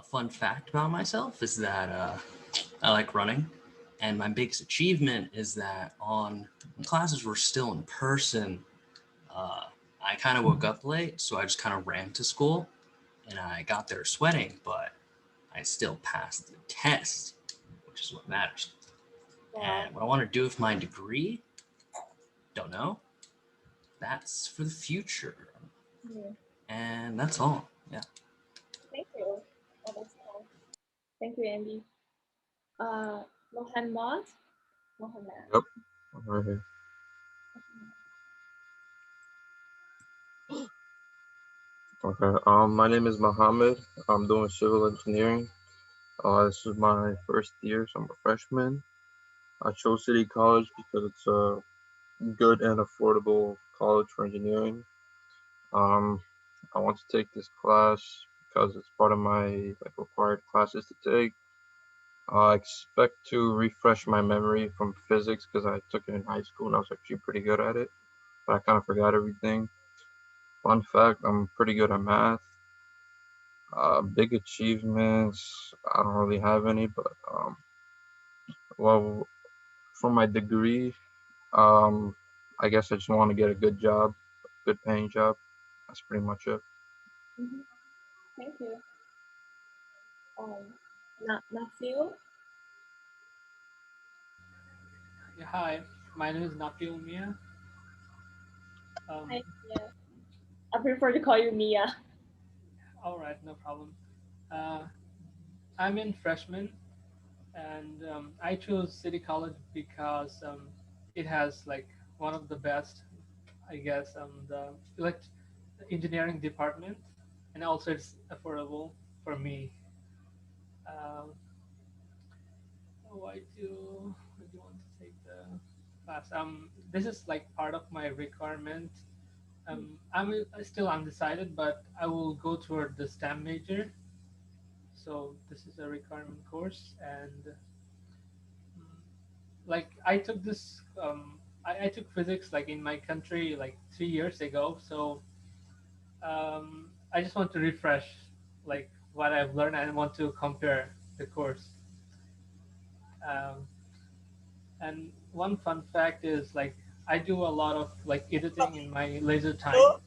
Fun fact about myself is that I like running, and my biggest achievement is that when classes were still in person, I kind of woke up late, so I just kind of ran to school, and I got there sweating, but I still passed the test, which is what matters. And what I want to do with my degree, don't know. That's for the future. And that's all. Yeah. Thank you. Oh, that's all. Thank you, Andy. Mohammed. Yep, I'm right here. Okay. My name is Mohammed. I'm doing civil engineering. This is my first year, so I'm a freshman. I chose City College because it's a good and affordable college for engineering. I want to take this class because it's part of my required classes to take. I expect to refresh my memory from physics because I took it in high school and I was actually pretty good at it, but I kind of forgot everything. Fun fact, I'm pretty good at math. Big achievements, I don't really have any, but well, for my degree, I guess I just want to get a good job, good paying job. That's pretty much it. Thank you. Matthew. Yeah, hi, my name is Nafi Umia. Hi, Mia. I prefer to call you Mia. All right, no problem. I'm in freshman, and I chose City College because it has like one of the best, I guess, the engineering department, and also it's affordable for me. Um, why do you want to take the class? This is like part of my requirement. I'm still undecided, but I will go toward the STEM major. So this is a requirement course, and like I took this, I took physics like in my country like 3 years ago. So I just want to refresh like what I've learned and want to compare the course. Um, and one fun fact is like I do a lot of like editing in my leisure time. Hello?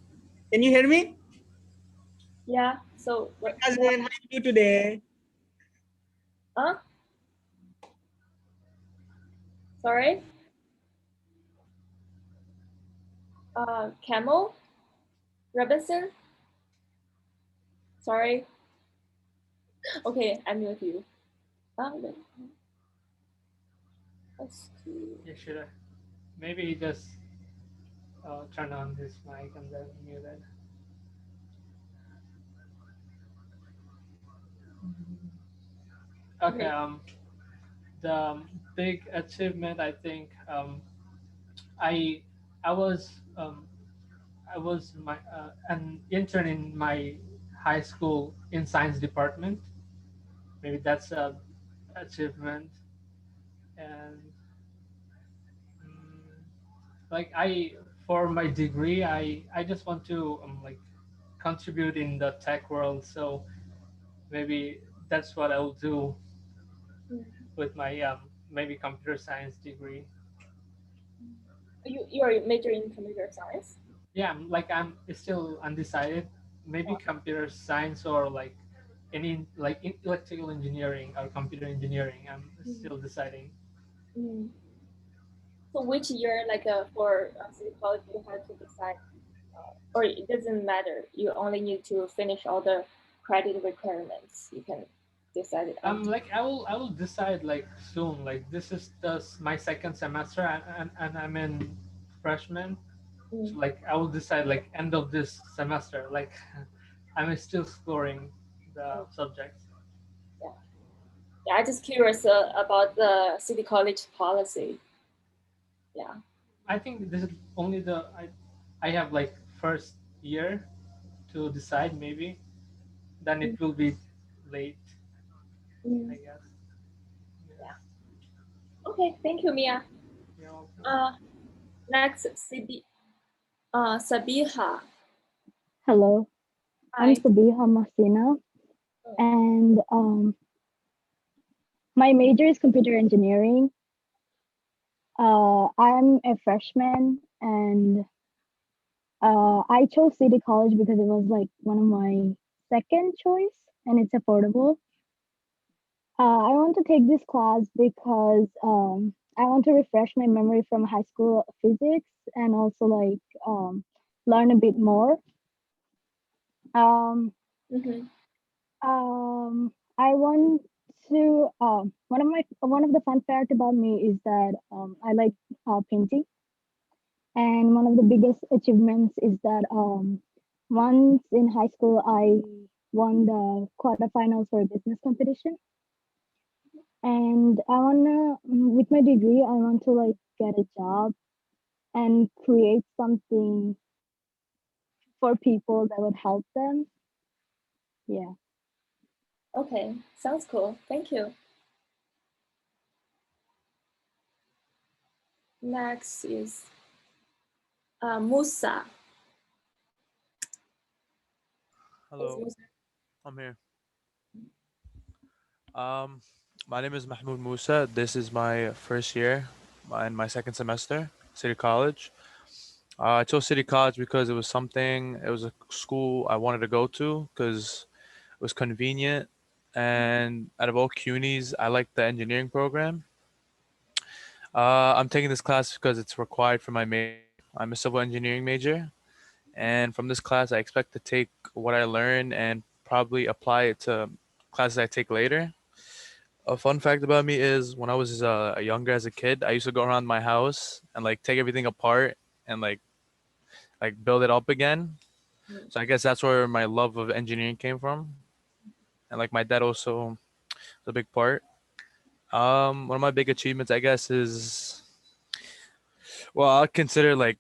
Can you hear me? Yeah. So what? Cousin, how you do today? Huh? Sorry. Camel. Robinson. Sorry. Okay, I'm with you. Let's see. Yeah, should I? Maybe just turn on his mic and then mute it. Okay. The big achievement, I think, I I was I was an intern in my high school in science department. Maybe that's a achievement, and like for my degree, I just want to like contribute in the tech world. So maybe that's what I'll do with my maybe computer science degree. You're majoring in computer science? Yeah, I'm still undecided. Maybe computer science or like any like electrical engineering or computer engineering. I'm still deciding. So which year, like for City College, you have to decide, or it doesn't matter. You only need to finish all the credit requirements. You can decide it. Like I will decide like soon. Like this is my second semester, and I'm in freshman. So like I will decide like end of this semester. Like I'm still exploring the subjects. Yeah, I'm just curious about the City College policy. Yeah. I think this is only I have like first year to decide maybe. Then it will be late, I guess. Yeah. Okay, thank you, Mia. Next, Sabiha. Hello, I'm Sabiha Masina, and my major is computer engineering. I'm a freshman, and I chose City College because it was like one of my second choice, and it's affordable. I want to take this class because I want to refresh my memory from high school physics and also like learn a bit more. Um, Mm-hmm. I want to one of the fun fact about me is that I like painting, and one of the biggest achievements is that once in high school I won the quarterfinals for a business competition, and I wanna with my degree I want to like get a job and create something for people that would help them. Yeah. Okay, sounds cool. Thank you. Next is Musa. Hello, I'm here. My name is Mahmoud Musa. This is my first year in my second semester, City College. I chose City College because it was a school I wanted to go to because it was convenient. And out of all CUNYs, I like the engineering program. I'm taking this class because it's required for my major. I'm a civil engineering major. And from this class, I expect to take what I learn and probably apply it to classes I take later. A fun fact about me is when I was younger as a kid, I used to go around my house and like take everything apart and like build it up again. So I guess that's where my love of engineering came from. And like my dad also is a big part. One of my big achievements, I guess, is well, I consider like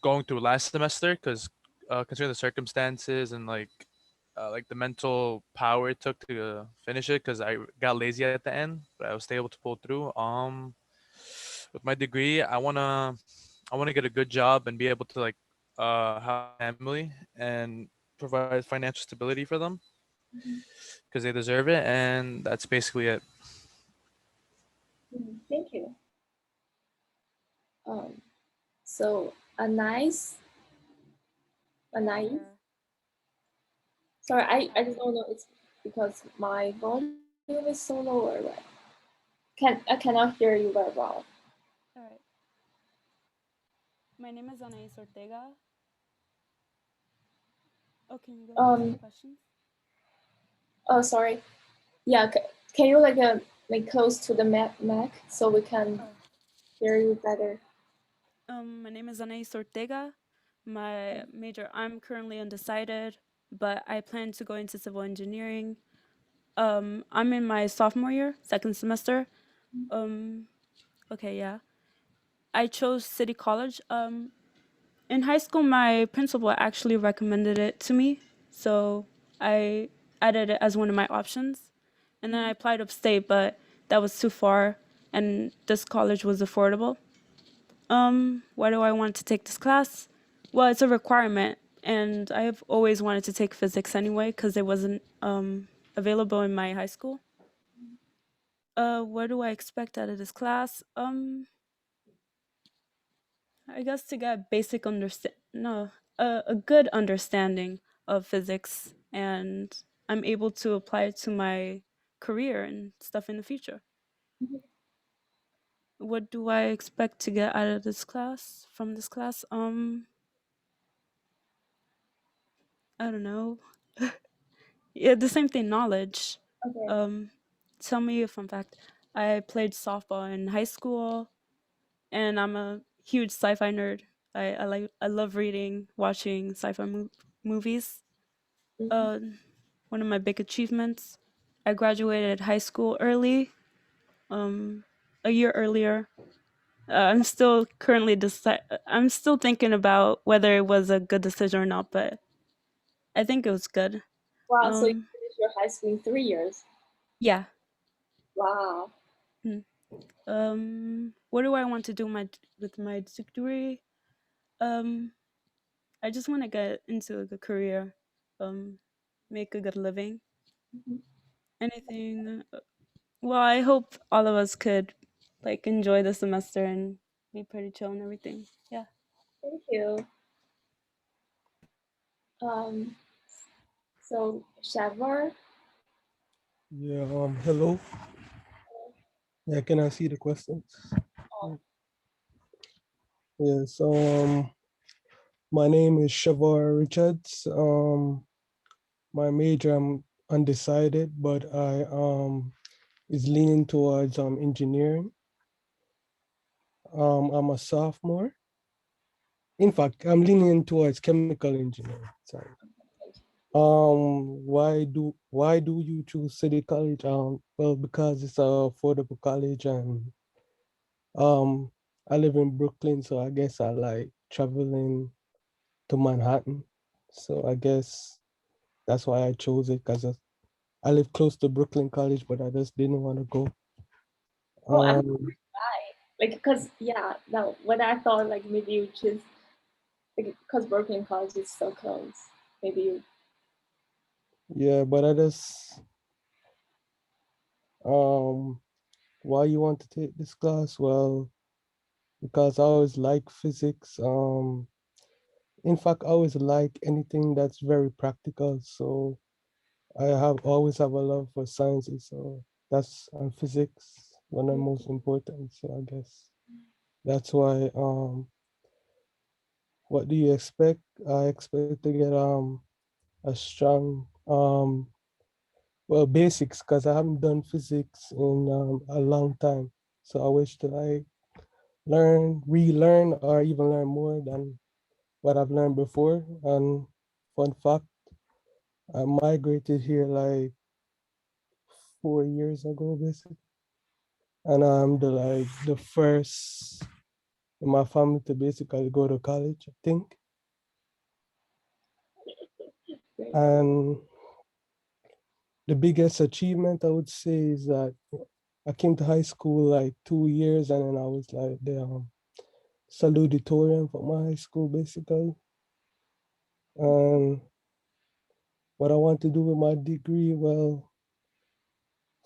going through last semester because considering the circumstances and like the mental power it took to finish it because I got lazy at the end, but I was still able to pull through. With my degree, I wanna get a good job and be able to like have a family and provide financial stability for them because they deserve it, and that's basically it. Thank you. So a nice. Sorry, I just don't know. It's because my volume is so lower, right? I cannot hear you very well. All right. My name is Anais Ortega. Oh, can you go to the questions? Oh, sorry. Yeah, can you like close to the Mac so we can hear you better? My name is Anais Ortega. My major, I'm currently undecided, but I plan to go into civil engineering. I'm in my sophomore year, second semester. Okay, yeah. I chose City College. In high school, my principal actually recommended it to me, so I added it as one of my options. And then I applied upstate, but that was too far, and this college was affordable. Why do I want to take this class? Well, it's a requirement, and I've always wanted to take physics anyway because it wasn't available in my high school. What do I expect out of this class? I guess to get basic a good understanding of physics, and I'm able to apply it to my career and stuff in the future. What do I expect to get out of this class, from this class? I don't know. Yeah, the same thing, knowledge. Okay. Tell me a fun fact. I played softball in high school, and I'm a huge sci-fi nerd. I love reading, watching sci-fi movies. One of my big achievements. I graduated high school early, a year earlier. I'm still I'm still thinking about whether it was a good decision or not, but I think it was good. Wow, so you finished your high school in 3 years? Yeah. Wow. What do I want to do with my degree? I just want to get into a good career, make a good living. Anything. Well, I hope all of us could like enjoy the semester and be pretty chill and everything. Yeah. Thank you. So Shavar. Yeah, hello. Yeah, can I see the questions? Yeah, so my name is Shavar Richards. my major, I'm undecided, but I is leaning towards engineering. I'm a sophomore. In fact, I'm leaning towards chemical engineering. Sorry. Why do you choose City College? Well, because it's a affordable college, and I live in Brooklyn, so I guess I like traveling to Manhattan. So I guess that's why I chose it, because I live close to Brooklyn College, but I just didn't want to go. Oh, I'm like, because yeah, no, when I thought like maybe you choose because Brooklyn College is so close, maybe you. Yeah, but I just why you want to take this class? Well, because I always like physics. In fact, I always like anything that's very practical. So I have always have a love for sciences. So that's physics one of the most important. So I guess that's why. What do you expect? I expect to get a strong well, basics, because I haven't done physics in a long time. So I wish to like relearn, or even learn more than what I've learned before. And fun fact, I migrated here like 4 years ago, basically. And I'm the first in my family to basically go to college, I think. And the biggest achievement I would say is that I came to high school like 2 years, and then I was like the salutatorian for my high school, basically. And what I want to do with my degree, well,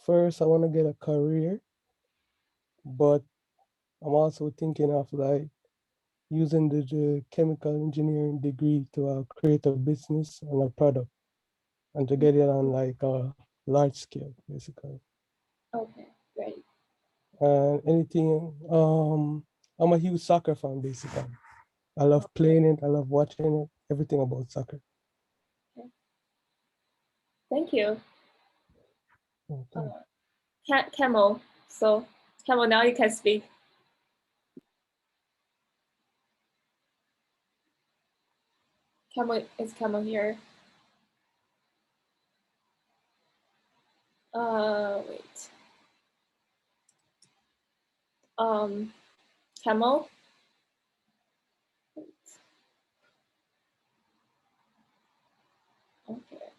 first I want to get a career, but I'm also thinking of like using the chemical engineering degree to create a business and a product, and to get it on like a large scale, basically. Okay, great. And anything, I'm a huge soccer fan, basically. I love playing it, I love watching it, everything about soccer. Okay. Thank you. Camel. So Camel, now you can speak. Camel, is Camel here? Wait. Camel. Okay.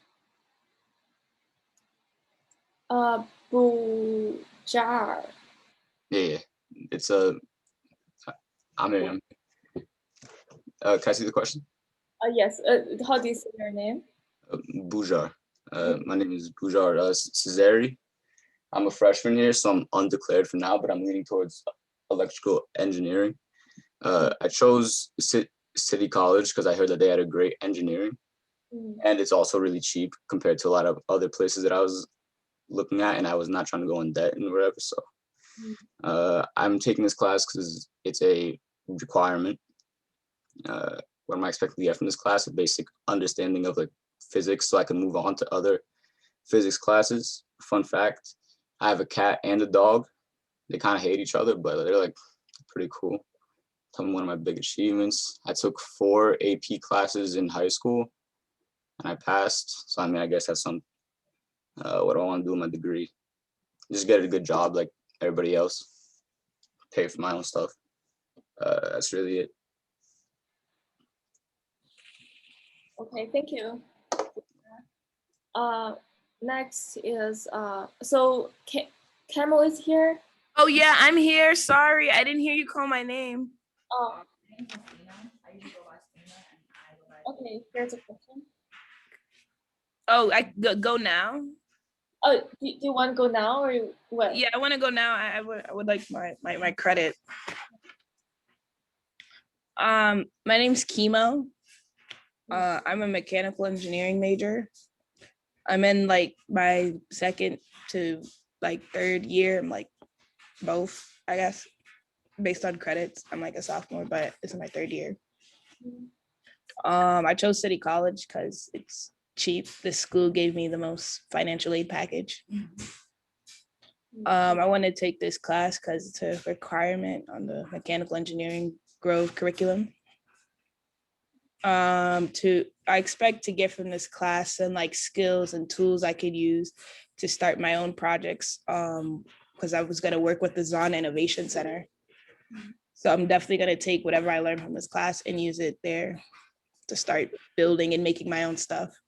Bujar. Yeah, it's a. I'm in. Can I see the question? Yes. How do you say your name? Bujar. My name is Bujar Cesari. I'm a freshman here, so I'm undeclared for now, but I'm leaning towards electrical engineering. I chose City College because I heard that they had a great engineering, and it's also really cheap compared to a lot of other places that I was looking at, and I was not trying to go in debt and whatever. So I'm taking this class because it's a requirement. What am I expecting to get from this class? A basic understanding of like physics, so I can move on to other physics classes. Fun fact, I have a cat and a dog. They kind of hate each other, but they're like pretty cool. Tell me one of my big achievements. I took 4 AP classes in high school and I passed. So I mean, I guess that's some, what do I want to do with my degree? Just get a good job like everybody else. Pay for my own stuff. That's really it. Okay, thank you. Next is so Camel is here. Oh yeah, I'm here. Sorry, I didn't hear you call my name. Oh. Okay, here's a question. Oh, I go now. Oh, do you want to go now or what? Yeah, I want to go now. I would like my credit. My name's Chemo. I'm a mechanical engineering major. I'm in like my second to like third year. I'm like both, I guess, based on credits. I'm like a sophomore, but it's my third year. I chose City College because it's cheap. The school gave me the most financial aid package. I want to take this class because it's a requirement on the mechanical engineering Grove curriculum. I expect to get from this class and like skills and tools I could use to start my own projects. Because I was going to work with the Zong Innovation Center. So I'm definitely going to take whatever I learned from this class and use it there to start building and making my own stuff.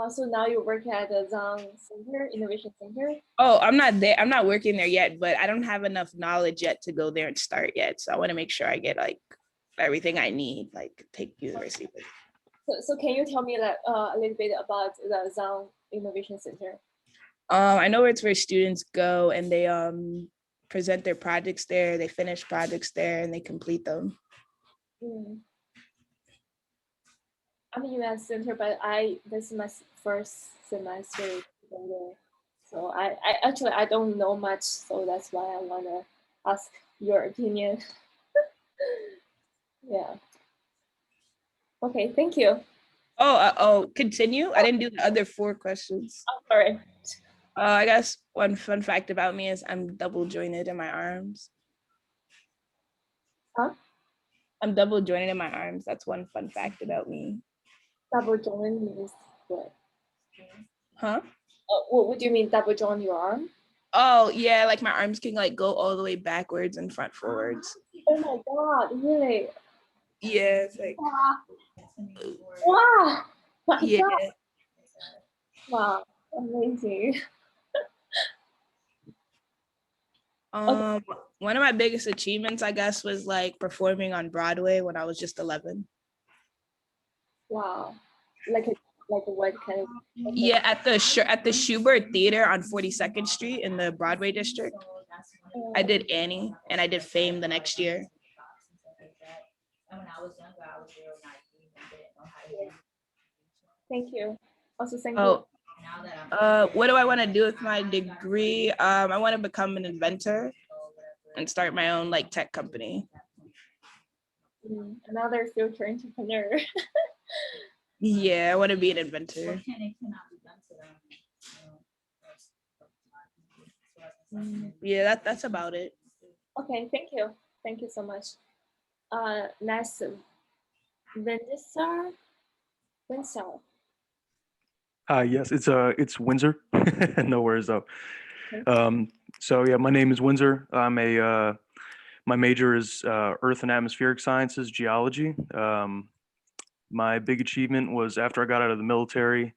So now you're working at the Zong Center, Innovation Center? Oh, I'm not there. I'm not working there yet, but I don't have enough knowledge yet to go there and start yet. So I want to make sure I get like everything I need, like take university. So can you tell me like a little bit about the Zong Innovation Center? I know it's where students go and they present their projects there, they finish projects there and they complete them. I'm in US Center, but this is my first semester there. So I actually I don't know much, so that's why I wanna ask your opinion. Yeah. Okay, thank you. Oh, continue. I didn't do the other 4 questions. Oh, sorry. I guess one fun fact about me is I'm double jointed in my arms. Huh? I'm double jointed in my arms. That's one fun fact about me. Double joint means what? Huh? What do you mean double joint your arm? Oh yeah, like my arms can like go all the way backwards and front forwards. Oh my god, really? Yeah, it's like wow. My yeah. God. Wow, amazing. One of my biggest achievements, I guess, was like performing on Broadway when I was just 11. Wow, like what kind of? Yeah, at the Schubert Theater on 42nd Street in the Broadway district. I did Annie and I did Fame the next year. Thank you. Also, thank you. What do I want to do with my degree? I want to become an inventor and start my own like tech company. Another future entrepreneur. Yeah, I want to be an inventor. Yeah, that's about it. Okay, thank you. Thank you so much. Next, Vinsar. Yes, it's Windsor. No worries though. So yeah, my name is Windsor. I'm a my major is Earth and Atmospheric Sciences, geology. My big achievement was after I got out of the military,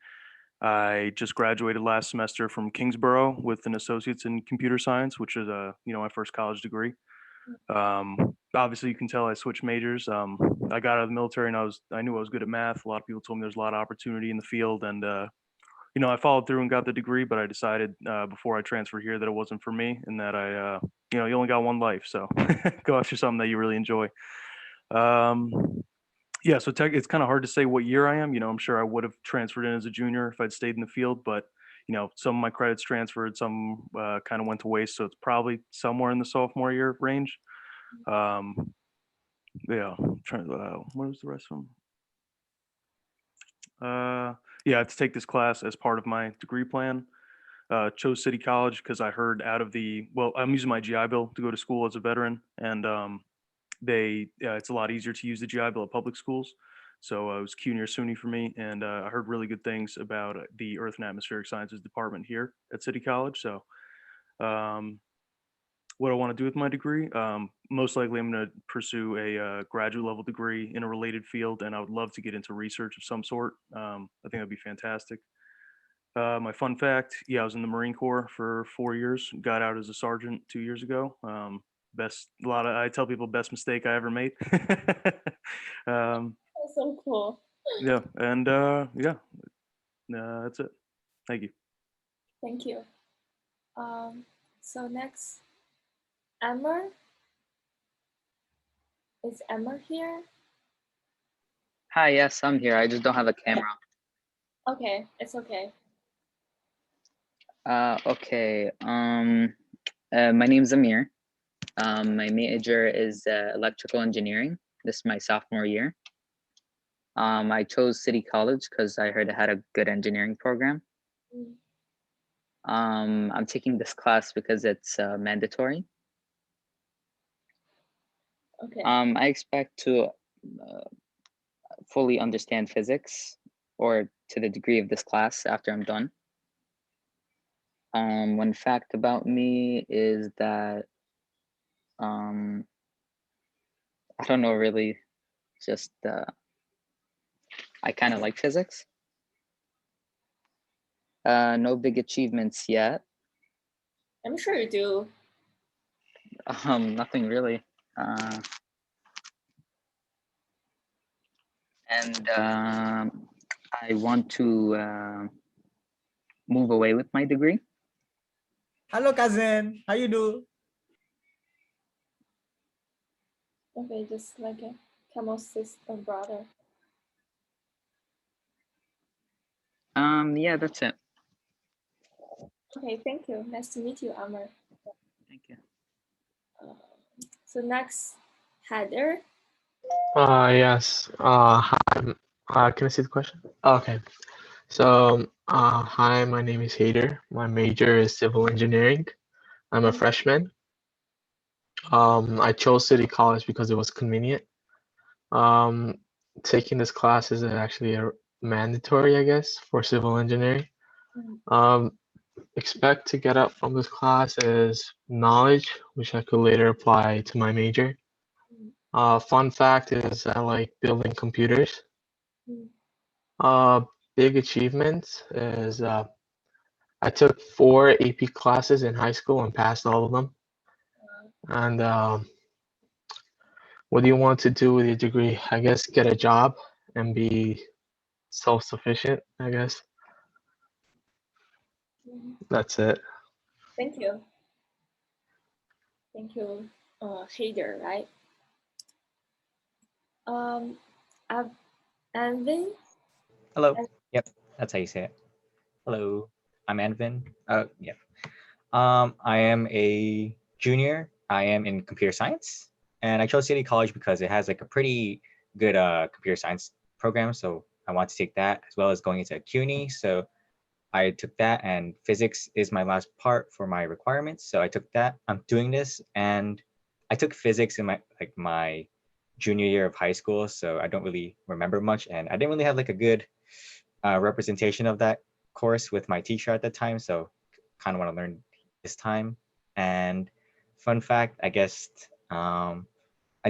I just graduated last semester from Kingsborough with an associate's in computer science, which is my first college degree. Obviously you can tell I switched majors. I got out of the military and I knew I was good at math. A lot of people told me there's a lot of opportunity in the field, and I followed through and got the degree, but I decided before I transferred here that it wasn't for me, and that I you only got one life, so go after something that you really enjoy. Yeah, so it's kind of hard to say what year I am. I'm sure I would have transferred in as a junior if I'd stayed in the field, but some of my credits transferred, some kind of went to waste, so it's probably somewhere in the sophomore year range. Yeah, what was the rest of them? Yeah, I had to take this class as part of my degree plan. Chose City College because I heard I'm using my GI Bill to go to school as a veteran, and it's a lot easier to use the GI Bill at public schools. So it was CUNY or SUNY for me, and I heard really good things about the Earth and Atmospheric Sciences department here at City College. So what I want to do with my degree, most likely I'm going to pursue a graduate level degree in a related field, and I would love to get into research of some sort. I think that'd be fantastic. My fun fact, I was in the Marine Corps for 4 years, got out as a sergeant 2 years ago. I tell people best mistake I ever made. That's so cool. Yeah, and that's it. Thank you. Thank you. So next, Emma. Is Emma here? Hi, yes, I'm here. I just don't have a camera. Okay, it's okay. Okay. My name's Amir. My major is electrical engineering. This is my sophomore year. I chose City College because I heard it had a good engineering program. I'm taking this class because it's mandatory. Okay. I expect to fully understand physics, or to the degree of this class after I'm done. One fact about me is that I don't know really, just I kind of like physics. No big achievements yet. I'm sure you do. Nothing really. And I want to move away with my degree. Hello, cousin. How you do? Okay, just like a camel sister brother. Yeah, that's it. Okay, thank you. Nice to meet you, Amr. Thank you. So next, Heather. Yes. Hi. Can I see the question? Okay. So, hi, my name is Hader. My major is civil engineering. I'm a freshman. I chose City College because it was convenient. Taking this class is actually a mandatory, I guess, for civil engineering. Expect to get out from this class is knowledge, which I could later apply to my major. Fun fact is I like building computers. Big achievements is I took 4 AP classes in high school and passed all of them. And what do you want to do with your degree? I guess get a job and be self-sufficient, I guess. That's it. Thank you. Thank you, Hader, right? Anvin? Hello. Yep, that's how you say it. Hello, I'm Anvin. Yeah. I am a junior. I am in computer science, and I chose City College because it has like a pretty good computer science program. So I want to take that as well as going into CUNY. So I took that, and physics is my last part for my requirements. So I took that. I'm doing this, and I took physics in my junior year of high school. So I don't really remember much, and I didn't really have like a good representation of that course with my teacher at the time. So kind of want to learn this time. And fun fact, I guess I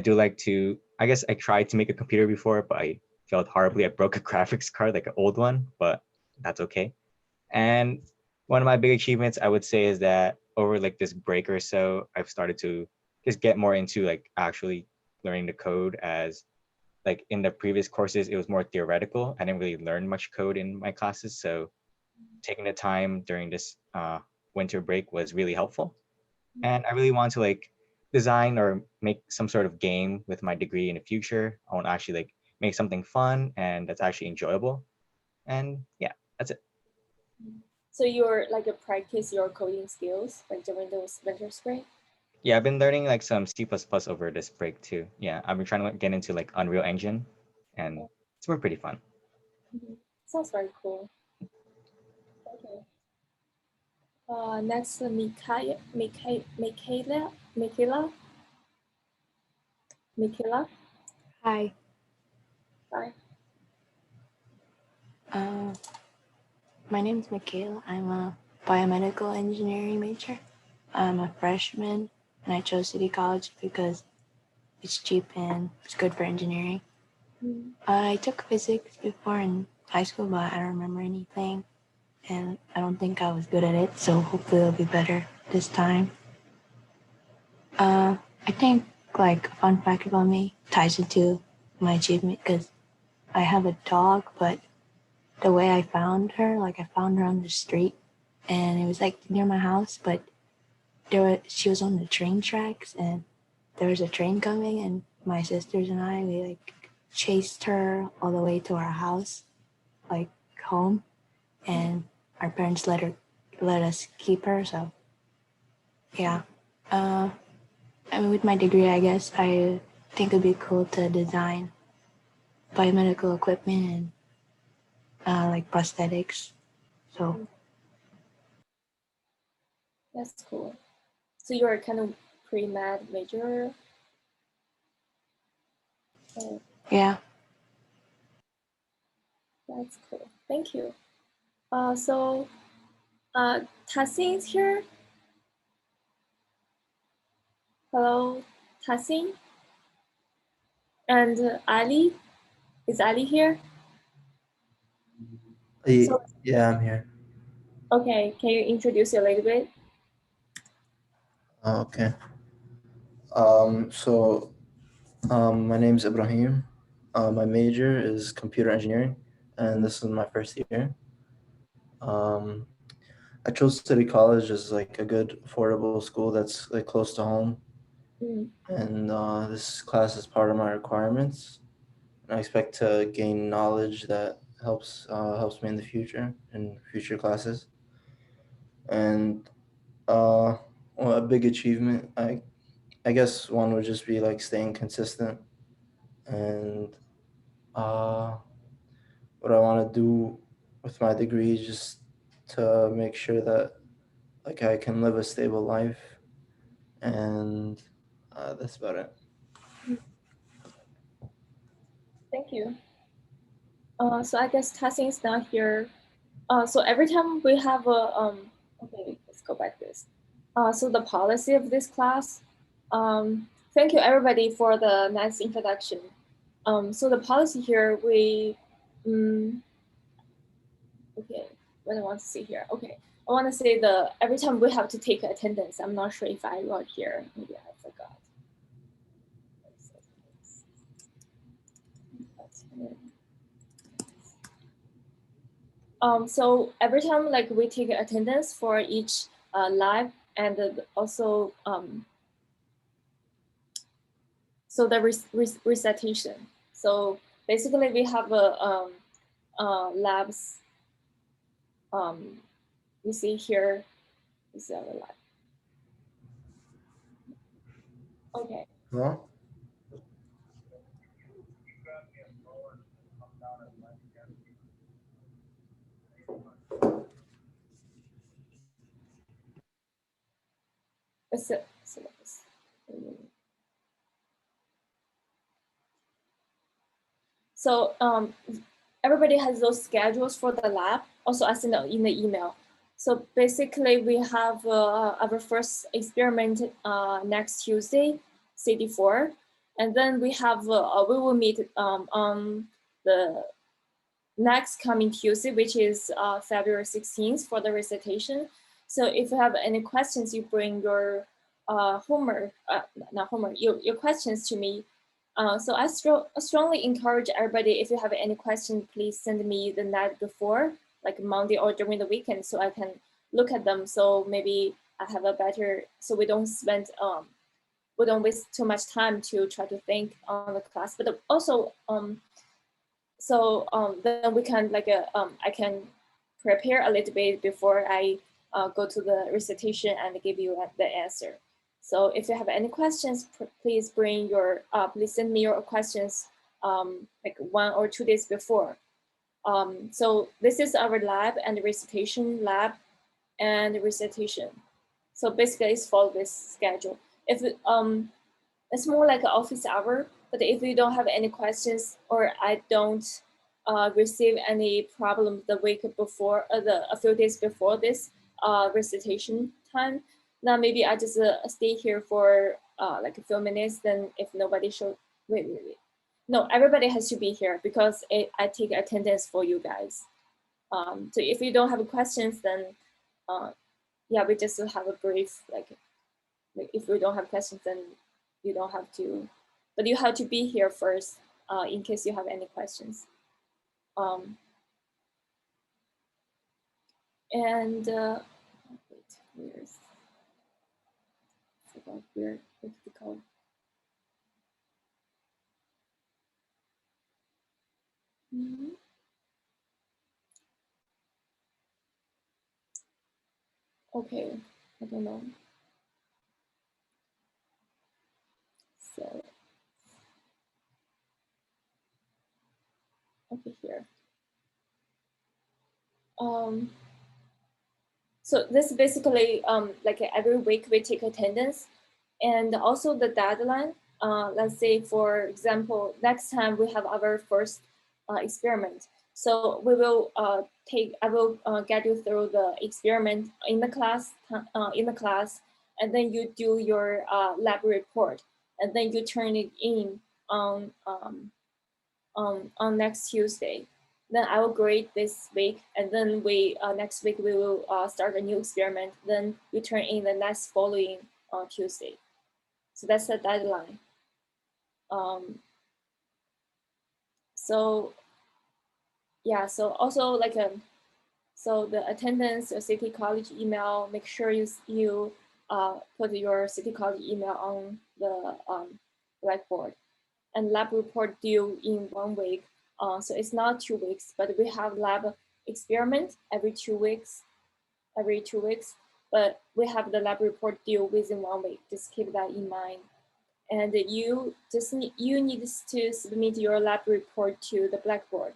do like to. I guess I tried to make a computer before, but I failed horribly. I broke a graphics card, like an old one, but that's okay. And one of my big achievements, I would say, is that over like this break or so, I've started to just get more into like actually learning the code. As like in the previous courses, it was more theoretical. I didn't really learn much code in my classes. So taking the time during this winter break was really helpful. And I really want to like design or make some sort of game with my degree in the future. I want to actually like make something fun and that's actually enjoyable. And yeah, that's it. So you're like a practice your coding skills like during those winter break? Yeah, I've been learning like some C++ over this break too. Yeah, I've been trying to get into like Unreal Engine, and it's been pretty fun. Sounds very cool. Okay. Next, Michaela. Hi. Hi. My name is Michaela. I'm a biomedical engineering major. I'm a freshman, and I chose City College because it's cheap and it's good for engineering. I took physics before in high school, but I don't remember anything, and I don't think I was good at it, so hopefully it'll be better this time. I think like a fun fact about me ties into my achievement because I have a dog, but the way I found her, like I found her on the street, and it was like near my house, but she was on the train tracks, and there was a train coming, and my sisters and I, we like chased her all the way to our house, like home, and our parents let us keep her. So yeah, I mean, with my degree, I guess I think it'd be cool to design biomedical equipment and like prosthetics. So That's cool. So you're kind of pre-med major? Oh, yeah. that's cool. Thank you. So Tassin is here. Hello, Tassin. And Ali, is Ali here? So, Yeah, I'm here. okay, can you introduce a little bit? Okay. So my name's Ibrahim. My major is computer engineering, and this is my first year. I chose City College as like a good affordable school that's like close to home, and this class is part of my requirements. And I expect to gain knowledge that helps me in the future in future classes. And well, a big achievement, I guess one would just be like staying consistent and what I want to do with my degree is just to make sure that like I can live a stable life, and that's about it. Thank you. So I guess Tassin is not here. So every time we have a okay, let's go back to this. So the policy of this class. Thank you everybody for the nice introduction. So the policy here, okay, what I want to see here. Okay, I want to say every time we have to take attendance. I'm not sure if I wrote here. Maybe I forgot. So every time like we take attendance for each lab and also so the recitation. So basically we have labs. You see here is our lab. Okay. Huh? So everybody has those schedules for the lab. Also, I sent in the email. So basically, we have our first experiment next Tuesday, CD4, and then we have we will meet on the next coming Tuesday, which is February 16th for the recitation. So if you have any questions, you bring your homework, not homework, your questions to me. So I strongly encourage everybody, if you have any questions, please send me the night before, like Monday or during the weekend, so I can look at them. So maybe I have a better, so we don't waste too much time to try to think on the class. But also, then we can I can prepare a little bit before I go to the recitation and give you the answer. So if you have any questions, please please send me your questions like 1 or 2 days before. So this is our lab and recitation lab and recitation. So basically it's follow this schedule. If it's more like an office hour, but if you don't have any questions or I don't receive any problem the week before, a few days before this recitation time, now maybe I just stay here for like a few minutes. Then if nobody wait. No, everybody has to be here because I take attendance for you guys. So if you don't have questions, then yeah, we just have a brief, like if we don't have questions, then you don't have to, but you have to be here first in case you have any questions. And wait, forgot where did it go? Okay, I don't know. So over here. So this basically like every week we take attendance, and also the deadline. Let's say, for example, next time we have our first experiment. So we will I will get you through the experiment in the class, and then you do your lab report, and then you turn it in on next Tuesday. Then I will grade this week, and then we next week we will start a new experiment. Then you turn in the next following Tuesday. So that's the deadline. So yeah, so also like so the attendance, your city college email, make sure you put your city college email on the Blackboard, and lab report due in 1 week. So it's not 2 weeks, but we have lab experiment every 2 weeks, but we have the lab report due within 1 week. Just keep that in mind. And you need to submit your lab report to the Blackboard,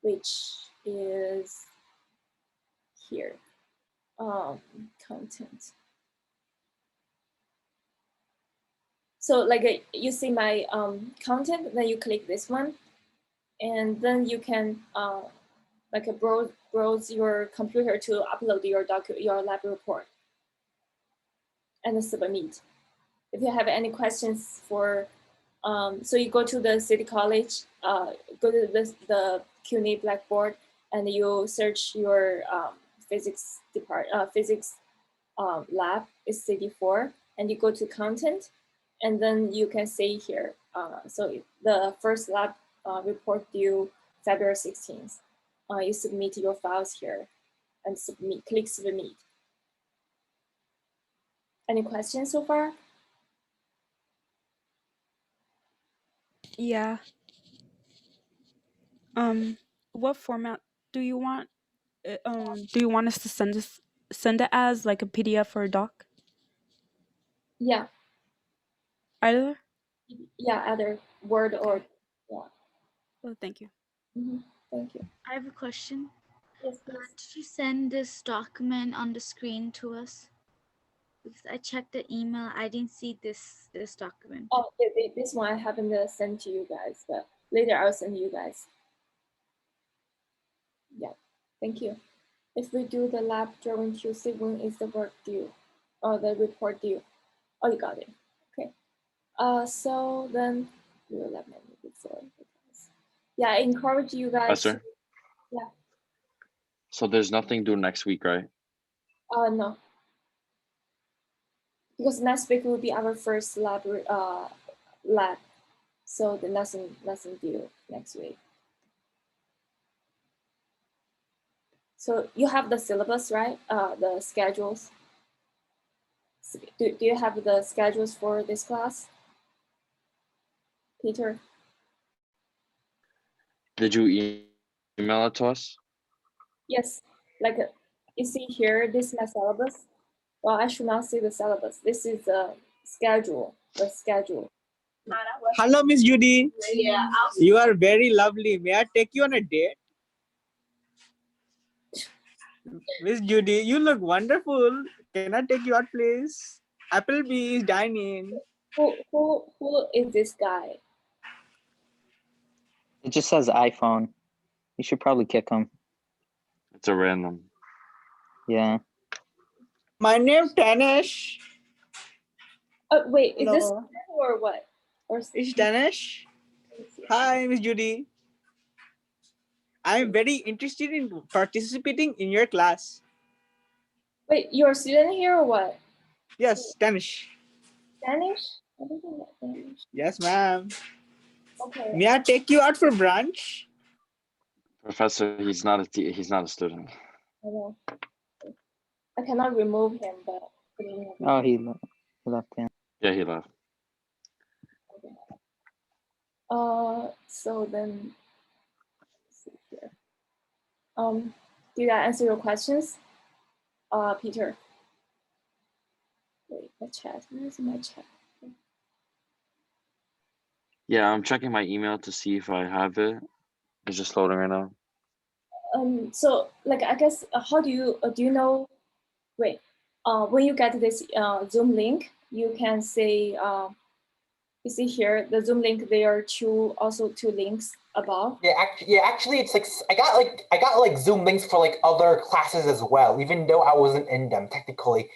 which is here, content. So like you see my content, then you click this one, and then you can like browse your computer to upload your lab report and submit. If you have any questions for, so you go to the City College, go to the Q&A Blackboard, and you search your physics lab is CD4, and you go to content, and then you can say here, so the first lab report due February 16th. You submit your files here and click submit. Any questions so far? Yeah. What format do you want? Do you want us to send it as like a PDF or a doc? Yeah. Either? Yeah, either Word or, yeah. Oh, thank you. Thank you. I have a question. Yes, please. Did you send this document on the screen to us? Because I checked the email, I didn't see this document. Oh, this one I haven't sent to you guys, but later I'll send you guys. Yeah, thank you. If we do the lab during Tuesday, when is the work due? Or the report due? Oh, you got it. Okay. So then we will let me before. Yeah, I encourage you guys. Esther? Yeah. So there's nothing due next week, right? No. Because next week will be our first lab, so the nothing due next week. So you have the syllabus, right? The schedules. Do you have the schedules for this class, Peter? Did you email it to us? Yes, like you see here, this is my syllabus. Well, I should not say the syllabus. This is the schedule, Hello, Miss Judy. Yeah. You are very lovely. May I take you on a date? Miss Judy, you look wonderful. Can I take you out, please? Applebee's dining. Who is this guy? It just says iPhone. You should probably kick him. It's a random. Yeah. My name's Tanish. Wait, is this Hello. or what? Or It's Tanish. Hi, Miss Judy. I'm very interested in participating in your class. Wait, you're a student here or what? Yes, Tanish. Spanish? I don't know what Spanish. Yes, ma'am. Okay. May I take you out for brunch? Professor, he's not a student. I know. I cannot remove him, but. Oh, he left. Yeah. Yeah, he left. So then, let's see here. Did I answer your questions, Peter? Wait, the chat. Where's my chat? Yeah, I'm checking my email to see if I have it, It's just loading right now. So like, I guess, how do you know, wait, when you get this Zoom link, you can say, you see here, the Zoom link, there are also two links above. Yeah, actually, it's like I got like Zoom links for like other classes as well, even though I wasn't in them technically.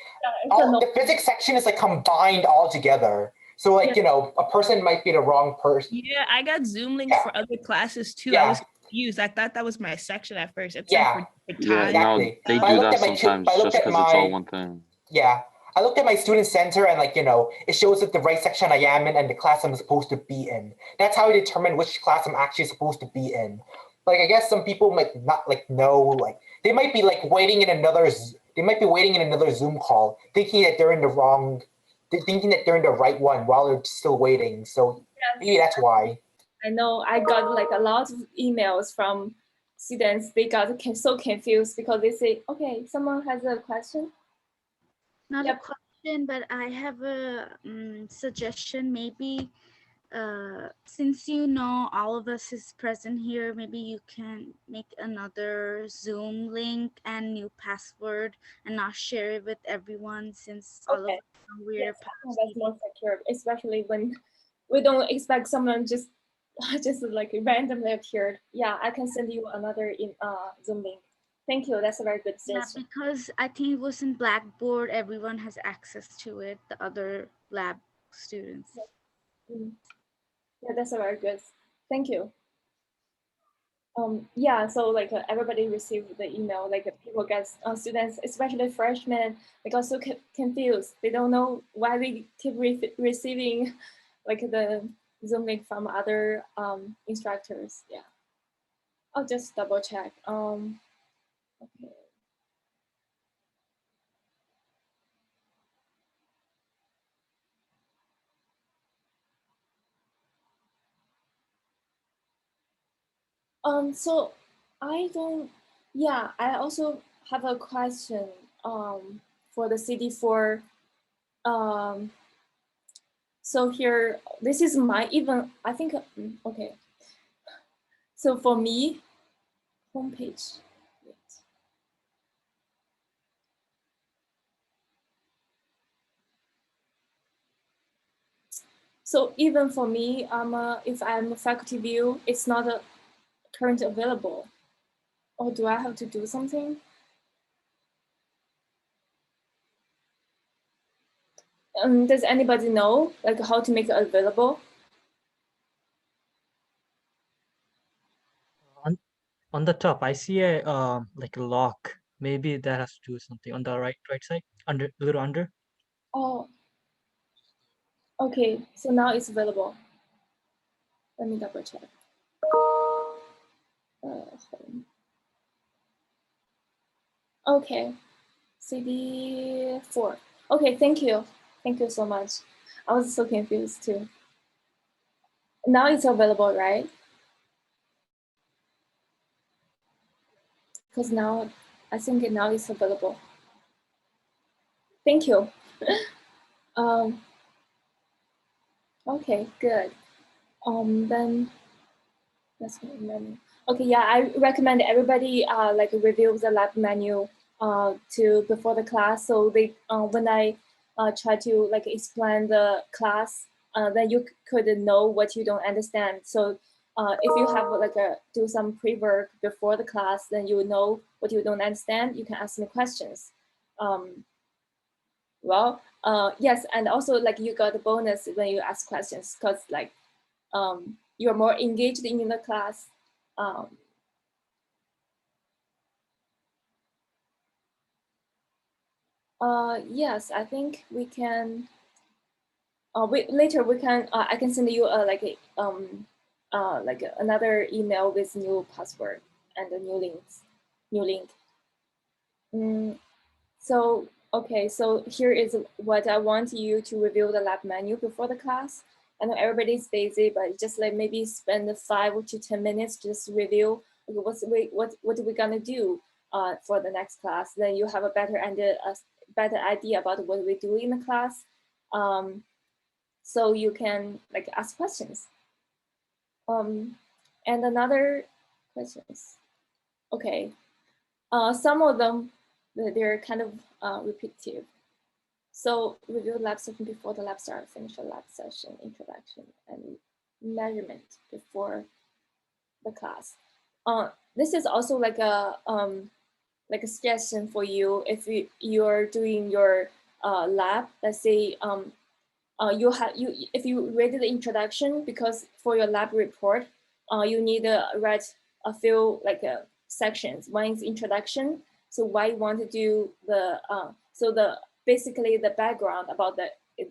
The physics section is like combined all together. So like, you know, a person might be the wrong person. Yeah, I got Zoom links for other classes too. I was confused. I thought that was my section at first. It said for Yeah, time. no, they do that sometimes just because it's all one thing. Yeah, I looked at my student center and like, you know, it shows that the right section I am in and the class I'm supposed to be in. That's how I determine which class I'm actually supposed to be in. Like, I guess some people might not like know, like they might be like waiting in another Zoom call, thinking that they're in the right one while they're still waiting. So maybe that's why. I know I got like a lot of emails from students. They got so confused because they say, okay, someone has a question. Not a question, but I have a suggestion. Maybe since you know all of us is present here, maybe you can make another Zoom link and new password and not share it with everyone, since all of us know we're that's more secure, especially when we don't expect someone just like randomly appeared. Yeah, I can send you another Zoom link. Thank you. That's a very good suggestion. Yeah, because I think it was in Blackboard. Everyone has access to it. The other lab students. Yeah, that's a very good. Thank you. Yeah, so like everybody received the email. Like people get students, especially freshmen, they got so confused. They don't know why they keep receiving like the Zoom link from other instructors. Yeah, I'll just double check. Okay. So I also have a question for the CD4. So here, this is my I think, okay. So for me, homepage. So even for me, if I'm a faculty view, it's not currently available. Or do I have to do something? Does anybody know like how to make it available? On the top, I see a like a lock. Maybe that has to do something on the right side, under a little under. Oh, okay. So now it's available. Let me double check. Okay, CD4. Okay, thank you. Thank you so much. I was so confused too. Now it's available, right? Because now, I think now it's available. Thank you. Okay, good. Then that's menu. Okay, yeah, I recommend everybody like review the lab menu before the class, so they when I try to like explain the class, then you could know what you don't understand. So if you have like do some pre-work before the class, then you know what you don't understand. You can ask me questions. Well, yes, and also like you got a bonus when you ask questions, because like you're more engaged in the class. Yes, I think we can. Later we can. I can send you like another email with new password and the new link. So okay, so here is what I want you to review the lab menu before the class. I know everybody's busy, but just like maybe spend 5 to 10 minutes just review what we're gonna do for the next class. Then you have a better idea about what we do in the class. So you can like ask questions. And another questions? Okay. Some of them, they're kind of repetitive. So review lab session before the lab start, finish the lab session, introduction, and measurement before the class. This is also like a suggestion for you if you're doing your lab. Let's say if you read the introduction, because for your lab report, you need to write a few sections. One is introduction. So why you want to do the basically the background about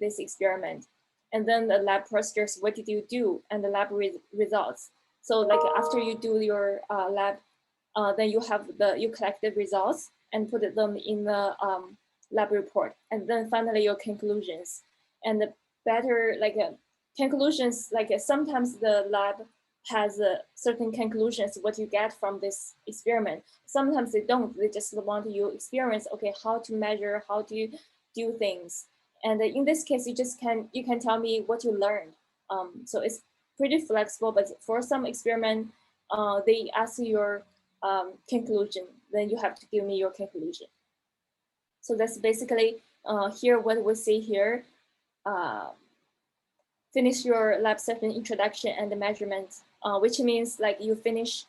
this experiment, and then the lab procedures. What did you do, and the lab results. So like after you do your lab, then you collect the results and put them in the lab report, and then finally your conclusions. And the better conclusions, sometimes the lab has certain conclusions what you get from this experiment. Sometimes they don't. They just want you experience, okay, how to measure, how to do things. And in this case, you can tell me what you learned. So it's pretty flexible, but for some experiment, they ask you your conclusion, then you have to give me your conclusion. So that's basically here what we see here. Finish your lab session introduction and the measurements, which means like you finish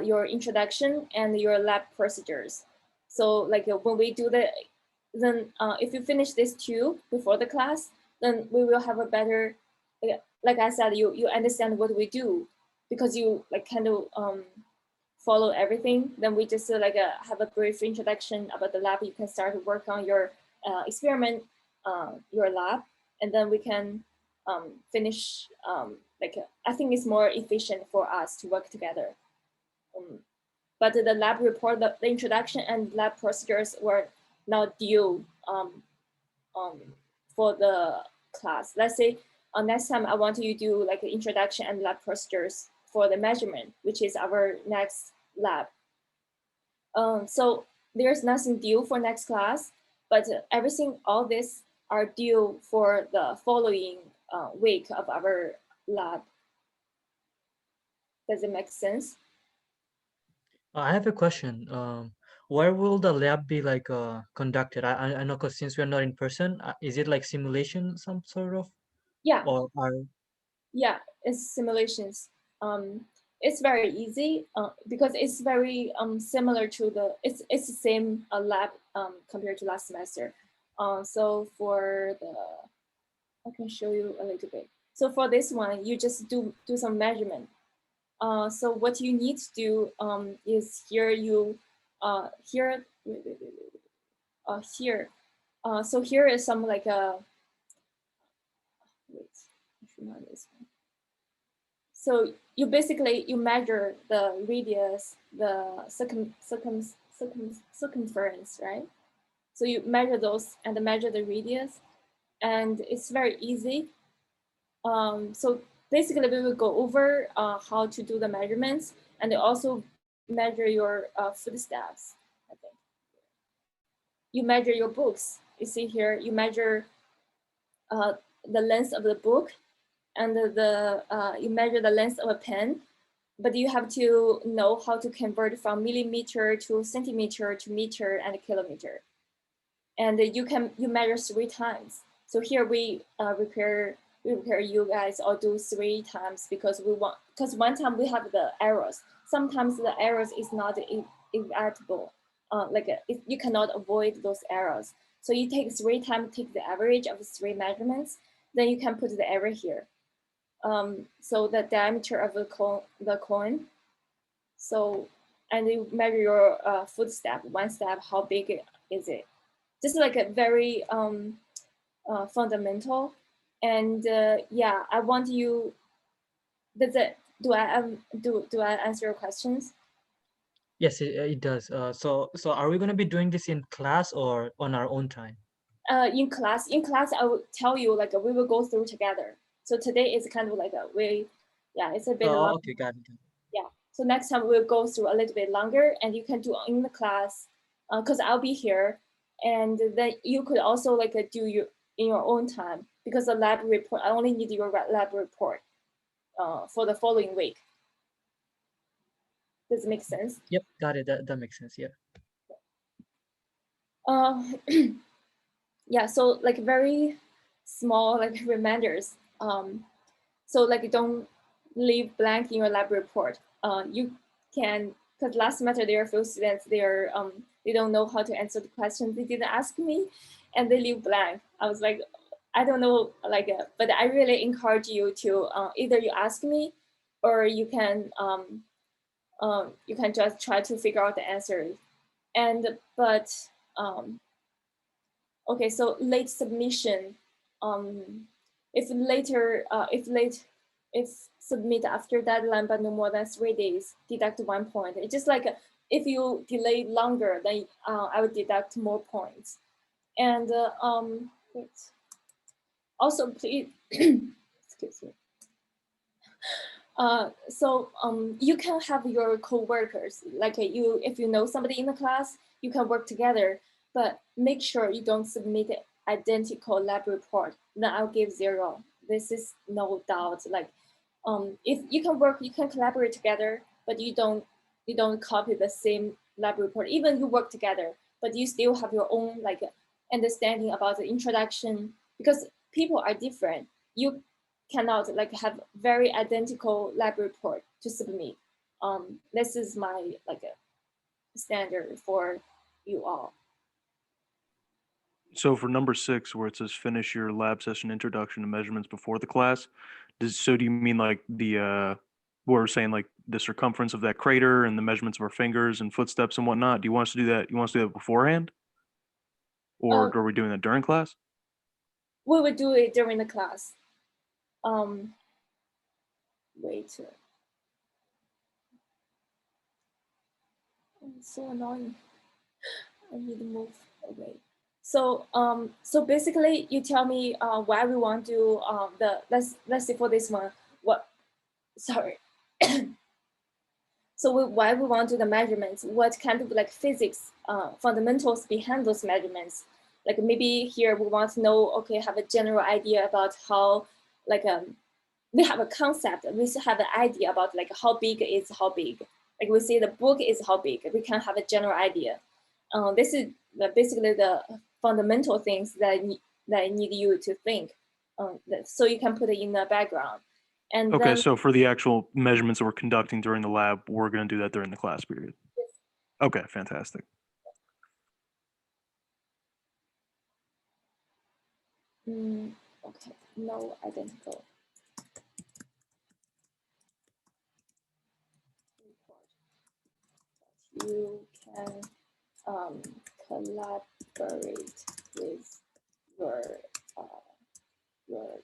your introduction and your lab procedures. So like when we do then if you finish these two before the class, then we will have a better, like I said, you understand what we do, because you kind of follow everything. Then we just have a brief introduction about the lab. You can start to work on your experiment, your lab, and then we can finish. I think it's more efficient for us to work together. But the lab report, the introduction and lab procedures were not due for the class. Let's say next time I want you to do like an introduction and lab procedures for the measurement, which is our next lab. So there's nothing due for next class, but everything, all this are due for the following week of our lab. Does it make sense? I have a question. Where will the lab be conducted? I know, because since we're not in person, is it like simulation, some sort of? Yeah. Or yeah, it's simulations. It's very easy because it's very similar to it's the same lab compared to last semester. So for I can show you a little bit. So for this one, you just do some measurement. So what you need to do is here so here is some wait, I should know this one. So you basically measure the radius, the circumference, right? So you measure those and measure the radius, and it's very easy. So basically we will go over how to do the measurements, and also measure your footsteps. I think you measure your books. You see here, you measure the length of the book, and you measure the length of a pen, but you have to know how to convert from millimeter to centimeter to meter and kilometer. And you measure 3 times. So here we require you guys all do 3 times, because one time we have the errors. Sometimes the errors is not inevitable. You cannot avoid those errors. So you take 3 times, take the average of 3 measurements, then you can put the error here. So the diameter of the coin. So, and you measure your footstep, 1 step, how big is it? Just like a very fundamental. And yeah, I want you. Do I answer your questions? Yes, it does. So are we going to be doing this in class or on our own time? In class, I will tell you we will go through together. So today is kind of it's a bit long. Okay, got it. Yeah. So next time we'll go through a little bit longer, and you can do in the class, because I'll be here, and then you could also do in your own time, because the lab report, I only need your lab report for the following week. Does it make sense? Yep, got it. That makes sense. Yeah. Yeah, so like very small like reminders. So like don't leave blank in your lab report. You can, because last semester there are a few students, they don't know how to answer the questions. They didn't ask me and they leave blank. I was like, I don't know, like, but I really encourage you to either you ask me or you can just try to figure out the answer. And, but, okay, so late submission, if submit after deadline but no more than 3 days, deduct 1 point. It's just like if you delay longer, then I would deduct more points. And wait. Also, please, excuse me. So you can have your co-workers, like if you know somebody in the class, you can work together, but make sure you don't submit an identical lab report. Then I'll give 0. This is no doubt. Like, if you can work, you can collaborate together, but you don't copy the same lab report. Even you work together, but you still have your own like understanding about the introduction, because people are different. You cannot like have very identical lab report to submit. This is my like a standard for you all. So for number 6, where it says finish your lab session introduction to measurements before the class, do you mean like the we're saying like the circumference of that crater and the measurements of our fingers and footsteps and whatnot? Do you want us to do that? You want us to do that beforehand? Or are we doing that during class? We would do it during the class. Wait. It's so annoying. I need to move away. So so basically you tell me why we want to do let's see for this one, sorry. So why we want to do the measurements, what kind of like physics fundamentals behind those measurements. Like maybe here we want to know, okay, have a general idea about how like we have a concept, we have an idea about like how big is how big. Like we say the book is how big, we can have a general idea. This is basically the fundamental things that I need you to think, so you can put it in the background. And okay, then, so for the actual measurements that we're conducting during the lab, we're going to do that during the class period. Yes. Okay, fantastic. Okay, no identical. You can collaborate with your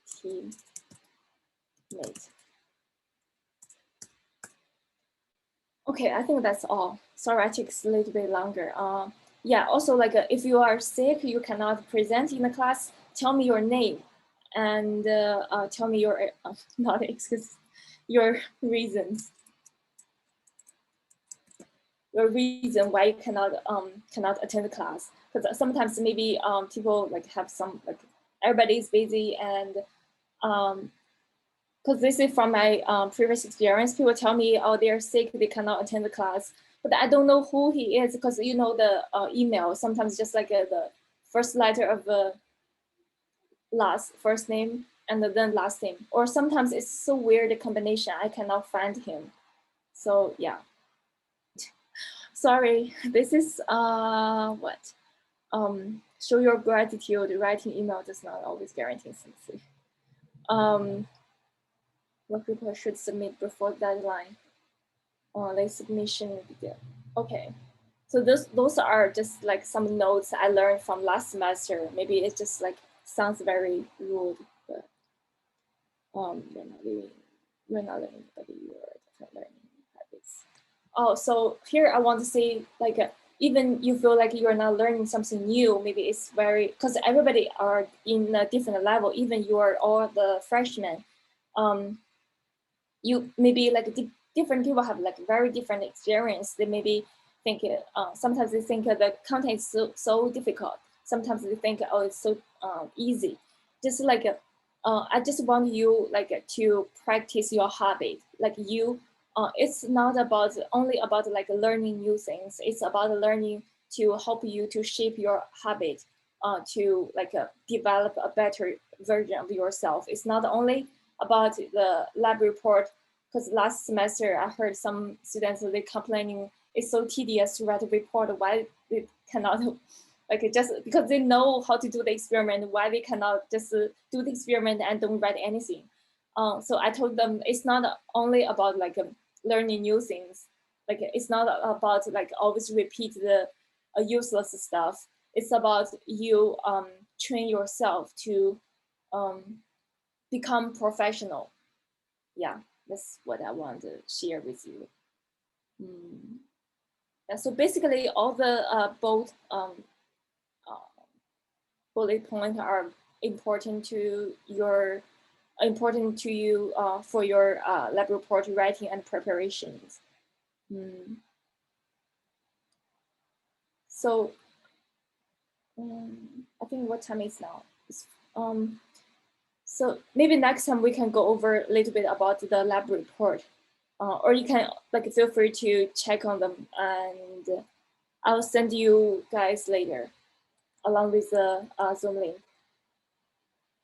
teammate. Okay, I think that's all. Sorry, I took a little bit longer. Yeah, also like if you are sick, you cannot present in the class, tell me your name and tell me your, not excuse, your reasons. Your reason why you cannot attend the class, because sometimes maybe people like have some like everybody's busy, and because this is from my previous experience, people tell me, oh, they're sick, they cannot attend the class, but I don't know who he is, because you know the email sometimes just like the first letter of the first name and then last name, or sometimes it's so weird a combination I cannot find him. So yeah. Sorry, this is what? Show your gratitude. Writing email does not always guarantee something. What people should submit before deadline. Late submission. Okay, so those are just like some notes I learned from last semester. Maybe it just like sounds very rude, but you're not learning, but you're definitely learning habits. Oh, so here I want to say, like, even you feel like you're not learning something new, maybe it's very, because everybody are in a different level, even you are all the freshmen. You maybe like different people have like very different experience. They maybe think, sometimes they think the content is so difficult. Sometimes they think, oh, it's so easy. Just like, I just want you like to practice your habit. Like you it's not about only about like learning new things. It's about learning to help you to shape your habit, to like develop a better version of yourself. It's not only about the lab report, because last semester I heard some students, they complaining it's so tedious to write a report. Why they cannot, like just because they know how to do the experiment, why they cannot just do the experiment and don't write anything. So I told them it's not only about like learning new things. Like it's not about like always repeat the useless stuff. It's about you train yourself to become professional. Yeah, that's what I want to share with you. Yeah, so basically all the both bullet points are important to your you for your lab report writing and preparations. So I think what time is now? So maybe next time we can go over a little bit about the lab report, or you can like feel free to check on them, and I'll send you guys later along with the Zoom link.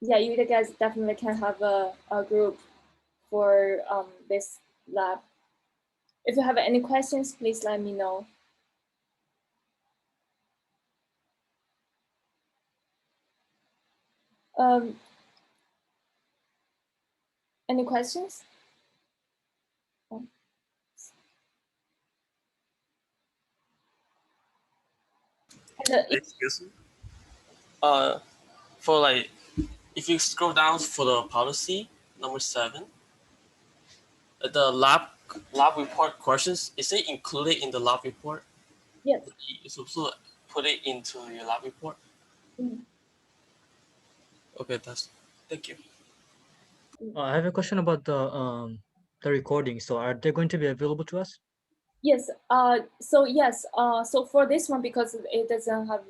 Yeah, you guys definitely can have a group for this lab. If you have any questions, please let me know. Any questions? Excuse me. For like, if you scroll down for the policy number 7, the lab report questions, is it included in the lab report? Yes. You supposed to put it into your lab report. Okay, thank you. I have a question about the recording. So are they going to be available to us? Yes. So yes. So for this one, because it doesn't have,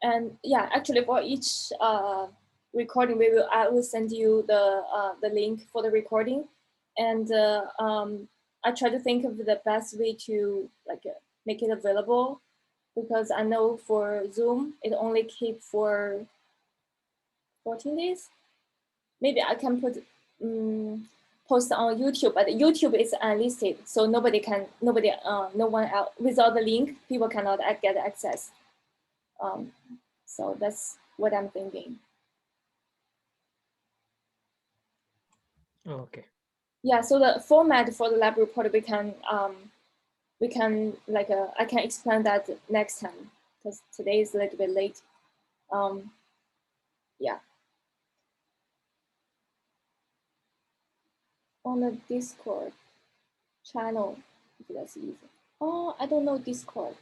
and yeah, actually for each recording, I will send you the link for the recording, and I try to think of the best way to like make it available, because I know for Zoom it only keep for 14 days. Maybe I can put post on YouTube, but YouTube is unlisted, so no one else, without the link, people cannot get access. So that's what I'm thinking. Okay. Yeah. So the format for the lab report, we can like I can explain that next time, because today is a little bit late. Yeah. On the Discord channel, if that's easy. Oh, I don't know Discord.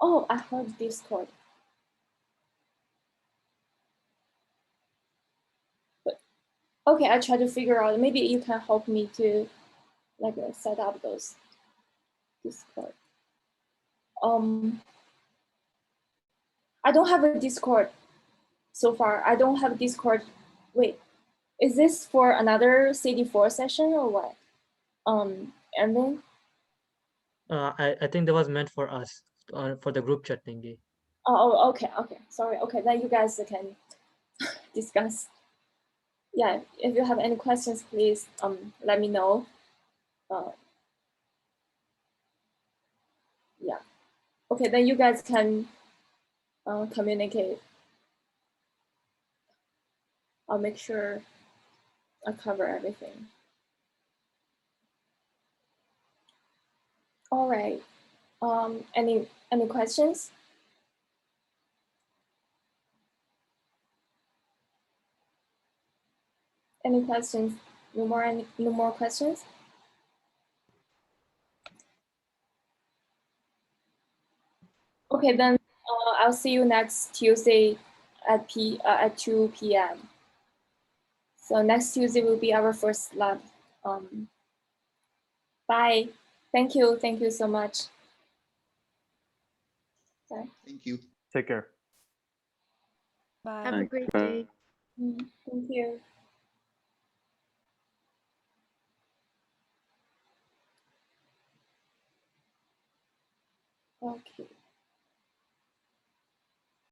Oh, I heard Discord. But okay, I try to figure out. Maybe you can help me to like set up those Discord. I don't have a Discord so far. I don't have Discord. Wait, is this for another CD4 session or what? And then I think that was meant for us, for the group chat thingy. oh, okay, sorry. Okay, then you guys can discuss. Yeah, if you have any questions, please let me know. Yeah. Okay, then you guys can communicate. I'll make sure I cover everything. All right. Any questions? Any questions? No more questions? Okay, then I'll see you next Tuesday at 2 p.m. So next Tuesday will be our first lab. Bye. Thank you so much. Bye. Thank you. Take care. Bye. Have a great day. Thank you. Okay.